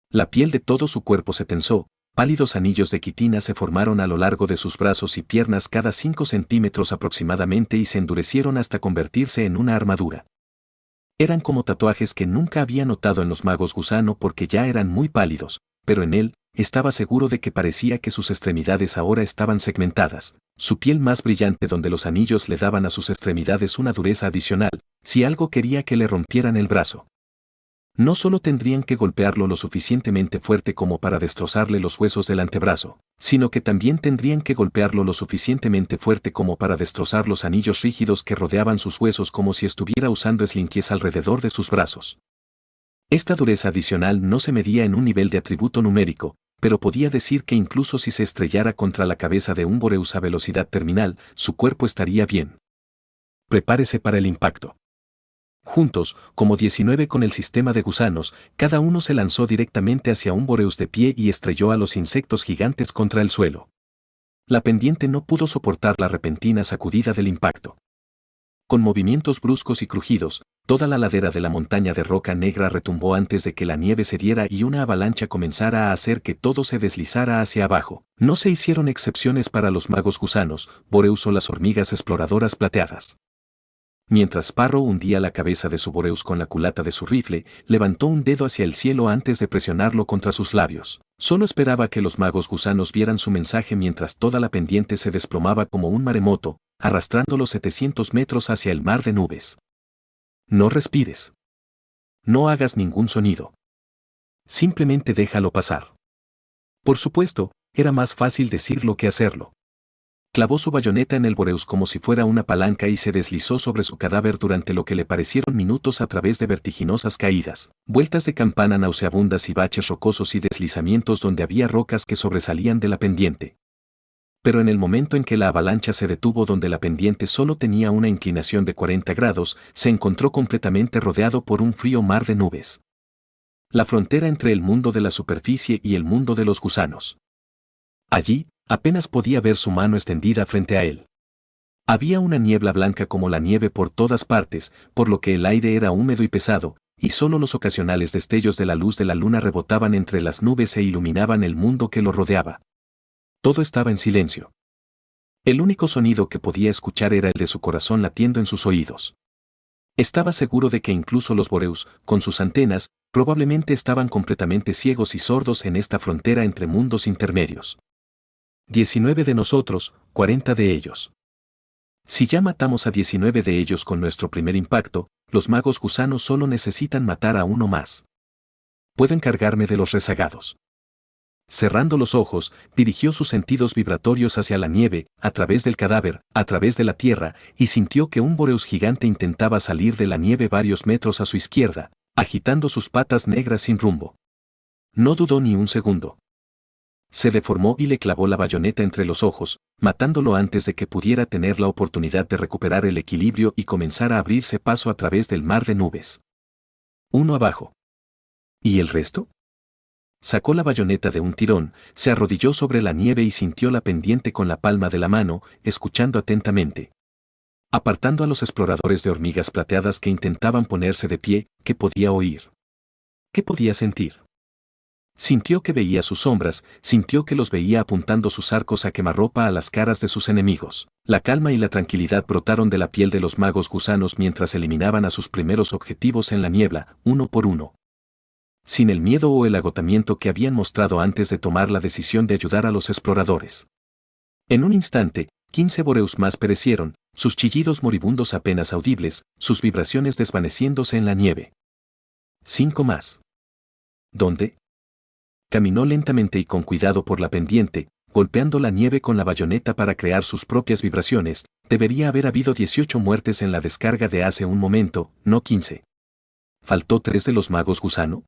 La piel de todo su cuerpo se tensó, pálidos anillos de quitina se formaron a lo largo de sus brazos y piernas cada 5 centímetros aproximadamente y se endurecieron hasta convertirse en una armadura. Eran como tatuajes que nunca había notado en los magos gusano porque ya eran muy pálidos, pero en él, estaba seguro de que parecía que sus extremidades ahora estaban segmentadas, su piel más brillante donde los anillos le daban a sus extremidades una dureza adicional, si algo quería que le rompieran el brazo. No solo tendrían que golpearlo lo suficientemente fuerte como para destrozarle los huesos del antebrazo, sino que también tendrían que golpearlo lo suficientemente fuerte como para destrozar los anillos rígidos que rodeaban sus huesos como si estuviera usando eslinquies alrededor de sus brazos. Esta dureza adicional no se medía en un nivel de atributo numérico, pero podía decir que incluso si se estrellara contra la cabeza de un boreus a velocidad terminal, su cuerpo estaría bien. Prepárese para el impacto. Juntos, como 19 con el sistema de gusanos, cada uno se lanzó directamente hacia un boreus de pie y estrelló a los insectos gigantes contra el suelo. La pendiente no pudo soportar la repentina sacudida del impacto. Con movimientos bruscos y crujidos, toda la ladera de la montaña de roca negra retumbó antes de que la nieve cediera y una avalancha comenzara a hacer que todo se deslizara hacia abajo. No se hicieron excepciones para los magos gusanos, boreus o las hormigas exploradoras plateadas. Mientras Sparrow hundía la cabeza de su boreus con la culata de su rifle, levantó un dedo hacia el cielo antes de presionarlo contra sus labios. Solo esperaba que los magos gusanos vieran su mensaje mientras toda la pendiente se desplomaba como un maremoto, arrastrando los 700 metros hacia el mar de nubes. No respires. No hagas ningún sonido. Simplemente déjalo pasar. Por supuesto, era más fácil decirlo que hacerlo. Clavó su bayoneta en el boreus como si fuera una palanca y se deslizó sobre su cadáver durante lo que le parecieron minutos a través de vertiginosas caídas, vueltas de campana nauseabundas y baches rocosos y deslizamientos donde había rocas que sobresalían de la pendiente. Pero en el momento en que la avalancha se detuvo donde la pendiente solo tenía una inclinación de 40 grados, se encontró completamente rodeado por un frío mar de nubes. La frontera entre el mundo de la superficie y el mundo de los gusanos. Allí, apenas podía ver su mano extendida frente a él. Había una niebla blanca como la nieve por todas partes, por lo que el aire era húmedo y pesado, y solo los ocasionales destellos de la luz de la luna rebotaban entre las nubes e iluminaban el mundo que lo rodeaba. Todo estaba en silencio. El único sonido que podía escuchar era el de su corazón latiendo en sus oídos. Estaba seguro de que incluso los boreus, con sus antenas, probablemente estaban completamente ciegos y sordos en esta frontera entre mundos intermedios. 19 de nosotros, 40 de ellos. Si ya matamos a 19 de ellos con nuestro primer impacto, los magos gusanos solo necesitan matar a uno más. Puedo encargarme de los rezagados. Cerrando los ojos, dirigió sus sentidos vibratorios hacia la nieve, a través del cadáver, a través de la tierra, y sintió que un boreus gigante intentaba salir de la nieve varios metros a su izquierda, agitando sus patas negras sin rumbo. No dudó ni un segundo. Se deformó y le clavó la bayoneta entre los ojos, matándolo antes de que pudiera tener la oportunidad de recuperar el equilibrio y comenzar a abrirse paso a través del mar de nubes. Uno abajo. ¿Y el resto? Sacó la bayoneta de un tirón, se arrodilló sobre la nieve y sintió la pendiente con la palma de la mano, escuchando atentamente. Apartando a los exploradores de hormigas plateadas que intentaban ponerse de pie, ¿qué podía oír? ¿Qué podía sentir? Sintió que veía sus sombras, sintió que los veía apuntando sus arcos a quemarropa a las caras de sus enemigos. La calma y la tranquilidad brotaron de la piel de los magos gusanos mientras eliminaban a sus primeros objetivos en la niebla, uno por uno. Sin el miedo o el agotamiento que habían mostrado antes de tomar la decisión de ayudar a los exploradores. En un instante, 15 boreus más perecieron, sus chillidos moribundos apenas audibles, sus vibraciones desvaneciéndose en la nieve. 5 más. ¿Dónde? Caminó lentamente y con cuidado por la pendiente, golpeando la nieve con la bayoneta para crear sus propias vibraciones. Debería haber habido 18 muertes en la descarga de hace un momento, no 15. ¿Faltó 3 de los magos gusano?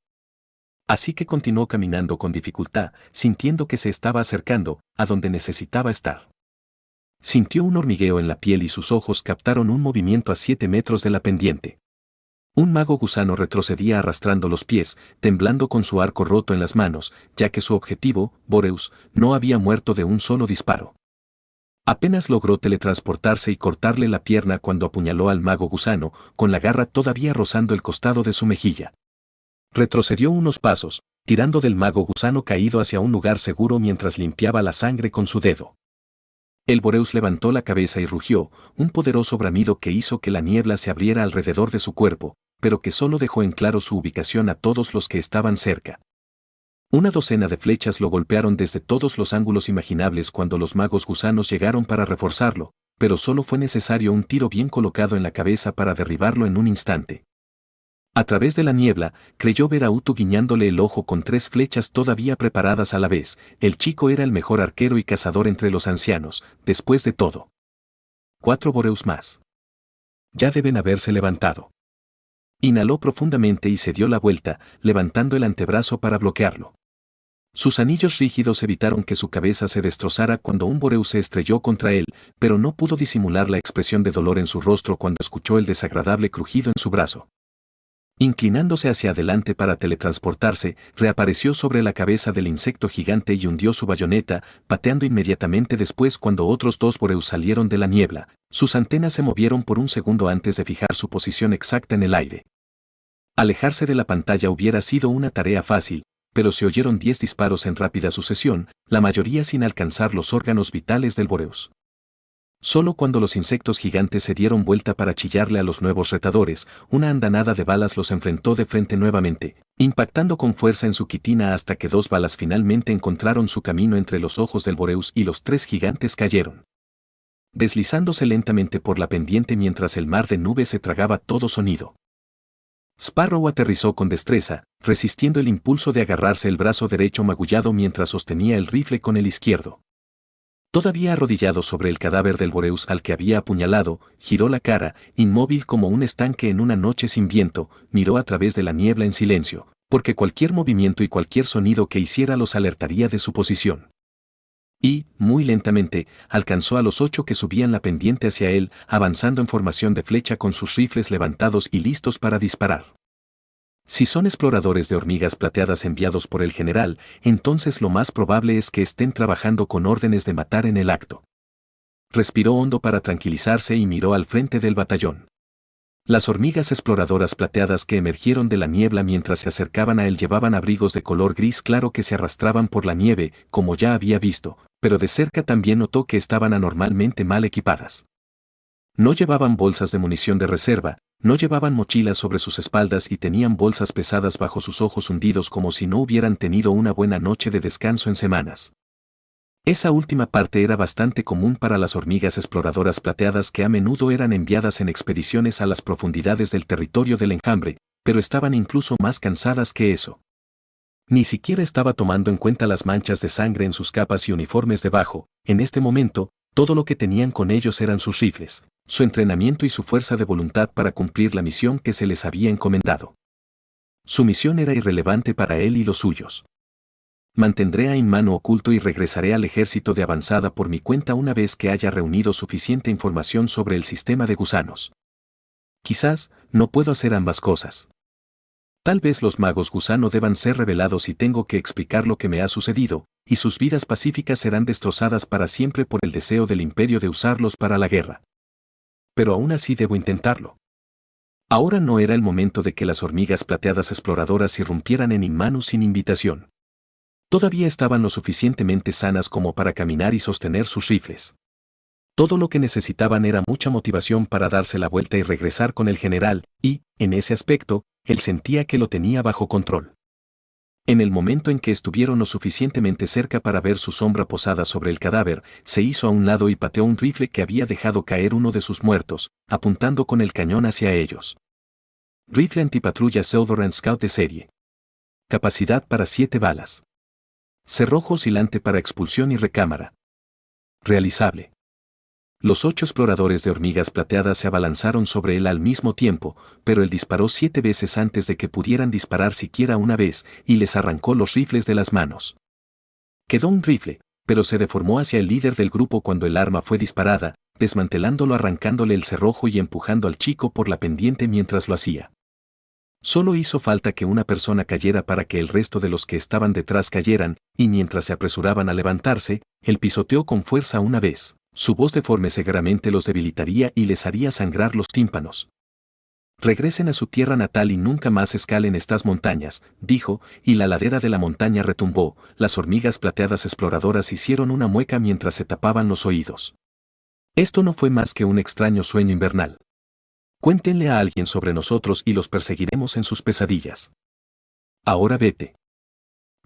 Así que continuó caminando con dificultad, sintiendo que se estaba acercando a donde necesitaba estar. Sintió un hormigueo en la piel y sus ojos captaron un movimiento a 7 metros de la pendiente. Un mago gusano retrocedía arrastrando los pies, temblando con su arco roto en las manos, ya que su objetivo, Boreus, no había muerto de un solo disparo. Apenas logró teletransportarse y cortarle la pierna cuando apuñaló al mago gusano, con la garra todavía rozando el costado de su mejilla. Retrocedió unos pasos, tirando del mago gusano caído hacia un lugar seguro mientras limpiaba la sangre con su dedo. El Boreus levantó la cabeza y rugió, un poderoso bramido que hizo que la niebla se abriera alrededor de su cuerpo, pero que solo dejó en claro su ubicación a todos los que estaban cerca. Una docena de flechas lo golpearon desde todos los ángulos imaginables cuando los magos gusanos llegaron para reforzarlo, pero solo fue necesario un tiro bien colocado en la cabeza para derribarlo en un instante. A través de la niebla, creyó ver a Utu guiñándole el ojo con 3 flechas todavía preparadas a la vez. El chico era el mejor arquero y cazador entre los ancianos, después de todo. 4 boreus más. Ya deben haberse levantado. Inhaló profundamente y se dio la vuelta, levantando el antebrazo para bloquearlo. Sus anillos rígidos evitaron que su cabeza se destrozara cuando un boreu se estrelló contra él, pero no pudo disimular la expresión de dolor en su rostro cuando escuchó el desagradable crujido en su brazo. Inclinándose hacia adelante para teletransportarse, reapareció sobre la cabeza del insecto gigante y hundió su bayoneta, pateando inmediatamente después cuando otros 2 boreus salieron de la niebla. Sus antenas se movieron por un segundo antes de fijar su posición exacta en el aire. Alejarse de la pantalla hubiera sido una tarea fácil, pero se oyeron 10 disparos en rápida sucesión, la mayoría sin alcanzar los órganos vitales del boreus. Solo cuando los insectos gigantes se dieron vuelta para chillarle a los nuevos retadores, una andanada de balas los enfrentó de frente nuevamente, impactando con fuerza en su quitina hasta que 2 balas finalmente encontraron su camino entre los ojos del boreus y los 3 gigantes cayeron. Deslizándose lentamente por la pendiente mientras el mar de nubes se tragaba todo sonido. Sparrow aterrizó con destreza, resistiendo el impulso de agarrarse el brazo derecho magullado mientras sostenía el rifle con el izquierdo. Todavía arrodillado sobre el cadáver del boreus al que había apuñalado, giró la cara, inmóvil como un estanque en una noche sin viento, miró a través de la niebla en silencio, porque cualquier movimiento y cualquier sonido que hiciera los alertaría de su posición. Y, muy lentamente, alcanzó a los 8 que subían la pendiente hacia él, avanzando en formación de flecha con sus rifles levantados y listos para disparar. Si son exploradores de hormigas plateadas enviados por el general, entonces lo más probable es que estén trabajando con órdenes de matar en el acto. Respiró hondo para tranquilizarse y miró al frente del batallón. Las hormigas exploradoras plateadas que emergieron de la niebla mientras se acercaban a él llevaban abrigos de color gris claro que se arrastraban por la nieve, como ya había visto, pero de cerca también notó que estaban anormalmente mal equipadas. No llevaban bolsas de munición de reserva, no llevaban mochilas sobre sus espaldas y tenían bolsas pesadas bajo sus ojos hundidos como si no hubieran tenido una buena noche de descanso en semanas. Esa última parte era bastante común para las hormigas exploradoras plateadas que a menudo eran enviadas en expediciones a las profundidades del territorio del enjambre, pero estaban incluso más cansadas que eso. Ni siquiera estaba tomando en cuenta las manchas de sangre en sus capas y uniformes debajo. En este momento, todo lo que tenían con ellos eran sus rifles, su entrenamiento y su fuerza de voluntad para cumplir la misión que se les había encomendado. Su misión era irrelevante para él y los suyos. Mantendré a Inmanu oculto y regresaré al ejército de avanzada por mi cuenta una vez que haya reunido suficiente información sobre el sistema de gusanos. Quizás, no puedo hacer ambas cosas. Tal vez los magos gusano deban ser revelados y tengo que explicar lo que me ha sucedido, y sus vidas pacíficas serán destrozadas para siempre por el deseo del imperio de usarlos para la guerra. Pero aún así debo intentarlo. Ahora no era el momento de que las hormigas plateadas exploradoras irrumpieran en Inmanu sin invitación. Todavía estaban lo suficientemente sanas como para caminar y sostener sus rifles. Todo lo que necesitaban era mucha motivación para darse la vuelta y regresar con el general, y, en ese aspecto, él sentía que lo tenía bajo control. En el momento en que estuvieron lo suficientemente cerca para ver su sombra posada sobre el cadáver, se hizo a un lado y pateó un rifle que había dejado caer uno de sus muertos, apuntando con el cañón hacia ellos. Rifle antipatrulla Silver & Scout de serie. Capacidad para 7 balas. Cerrojo oscilante para expulsión y recámara. Realizable. Los 8 exploradores de hormigas plateadas se abalanzaron sobre él al mismo tiempo, pero él disparó 7 veces antes de que pudieran disparar siquiera una vez, y les arrancó los rifles de las manos. Quedó un rifle, pero se deformó hacia el líder del grupo cuando el arma fue disparada, desmantelándolo, arrancándole el cerrojo y empujando al chico por la pendiente mientras lo hacía. Solo hizo falta que una persona cayera para que el resto de los que estaban detrás cayeran, y mientras se apresuraban a levantarse, él pisoteó con fuerza una vez. Su voz deforme severamente los debilitaría y les haría sangrar los tímpanos. Regresen a su tierra natal y nunca más escalen estas montañas, dijo, y la ladera de la montaña retumbó. Las hormigas plateadas exploradoras hicieron una mueca mientras se tapaban los oídos. Esto no fue más que un extraño sueño invernal. Cuéntenle a alguien sobre nosotros y los perseguiremos en sus pesadillas. Ahora vete.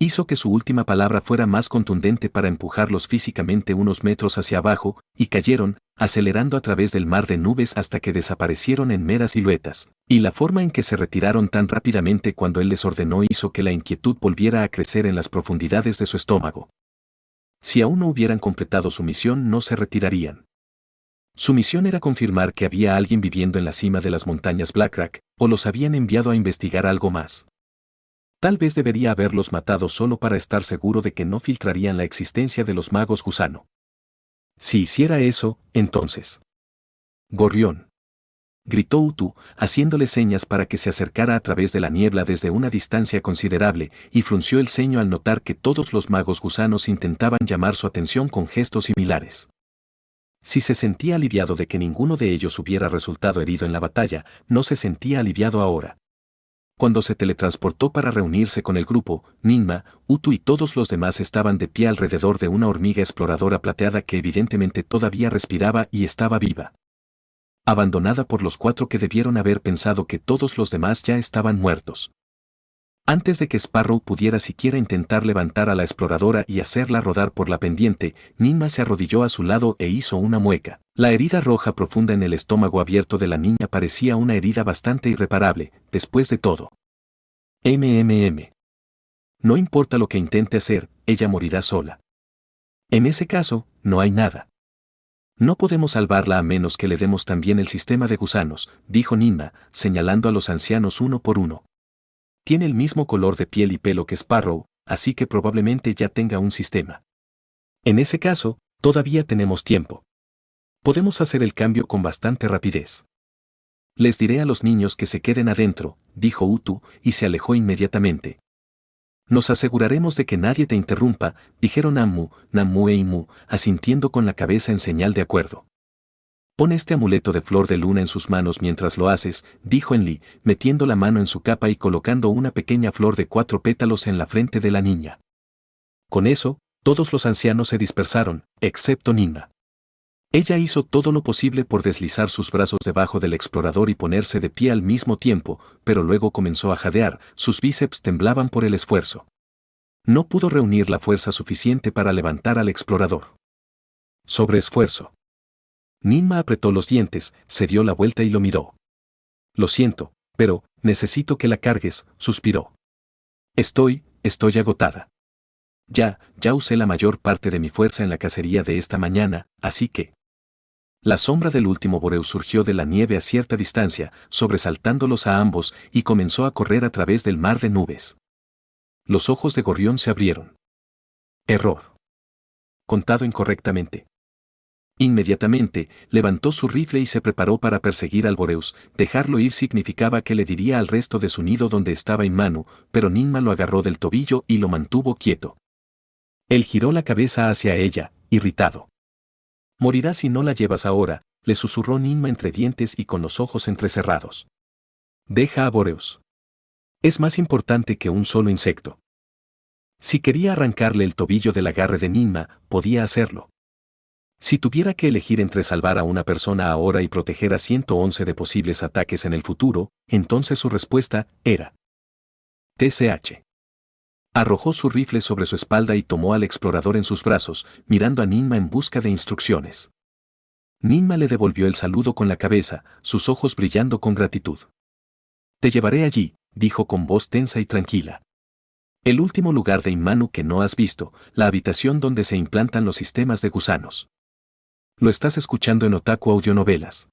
Hizo que su última palabra fuera más contundente para empujarlos físicamente unos metros hacia abajo, y cayeron, acelerando a través del mar de nubes hasta que desaparecieron en meras siluetas. Y la forma en que se retiraron tan rápidamente cuando él les ordenó hizo que la inquietud volviera a crecer en las profundidades de su estómago. Si aún no hubieran completado su misión, no se retirarían. Su misión era confirmar que había alguien viviendo en la cima de las montañas Blackrock, o los habían enviado a investigar algo más. Tal vez debería haberlos matado solo para estar seguro de que no filtrarían la existencia de los magos gusano. Si hiciera eso, entonces... Gorrión. Gritó Utu, haciéndole señas para que se acercara a través de la niebla desde una distancia considerable, y frunció el ceño al notar que todos los magos gusanos intentaban llamar su atención con gestos similares. Si se sentía aliviado de que ninguno de ellos hubiera resultado herido en la batalla, no se sentía aliviado ahora. Cuando se teletransportó para reunirse con el grupo, Ninma, Utu y todos los demás estaban de pie alrededor de una hormiga exploradora plateada que evidentemente todavía respiraba y estaba viva. Abandonada por los 4 que debieron haber pensado que todos los demás ya estaban muertos. Antes de que Sparrow pudiera siquiera intentar levantar a la exploradora y hacerla rodar por la pendiente, Ninma se arrodilló a su lado e hizo una mueca. La herida roja profunda en el estómago abierto de la niña parecía una herida bastante irreparable, después de todo. No importa lo que intente hacer, ella morirá sola. En ese caso, no hay nada. No podemos salvarla a menos que le demos también el sistema de gusanos, dijo Ninma, señalando a los ancianos uno por uno. Tiene el mismo color de piel y pelo que Sparrow, así que probablemente ya tenga un sistema. En ese caso, todavía tenemos tiempo. Podemos hacer el cambio con bastante rapidez. Les diré a los niños que se queden adentro, dijo Utu, y se alejó inmediatamente. Nos aseguraremos de que nadie te interrumpa, dijeron Ammu, Nammu e Imu, asintiendo con la cabeza en señal de acuerdo. Pon este amuleto de flor de luna en sus manos mientras lo haces, dijo Enli, metiendo la mano en su capa y colocando una pequeña flor de 4 pétalos en la frente de la niña. Con eso, todos los ancianos se dispersaron, excepto Ninma. Ella hizo todo lo posible por deslizar sus brazos debajo del explorador y ponerse de pie al mismo tiempo, pero luego comenzó a jadear, sus bíceps temblaban por el esfuerzo. No pudo reunir la fuerza suficiente para levantar al explorador. Sobreesfuerzo. Ninma apretó los dientes, se dio la vuelta y lo miró. Lo siento, pero necesito que la cargues, suspiró. Estoy agotada. Ya usé la mayor parte de mi fuerza en la cacería de esta mañana, así que... La sombra del último Boreu surgió de la nieve a cierta distancia, sobresaltándolos a ambos, y comenzó a correr a través del mar de nubes. Los ojos de Gorrión se abrieron. Error. Contado incorrectamente. Inmediatamente, levantó su rifle y se preparó para perseguir al Boreus. Dejarlo ir significaba que le diría al resto de su nido dónde estaba Inmanu, pero Ninma lo agarró del tobillo y lo mantuvo quieto. Él giró la cabeza hacia ella, irritado. «Morirás si no la llevas ahora», le susurró Ninma entre dientes y con los ojos entrecerrados. «Deja a Boreus. Es más importante que un solo insecto». Si quería arrancarle el tobillo del agarre de Ninma, podía hacerlo. Si tuviera que elegir entre salvar a una persona ahora y proteger a 111 de posibles ataques en el futuro, entonces su respuesta era TCH. Arrojó su rifle sobre su espalda y tomó al explorador en sus brazos, mirando a Ninma en busca de instrucciones. Ninma le devolvió el saludo con la cabeza, sus ojos brillando con gratitud. «Te llevaré allí», dijo con voz tensa y tranquila. «El último lugar de Inmanu que no has visto, la habitación donde se implantan los sistemas de gusanos. Lo estás escuchando en Otaku Audionovelas.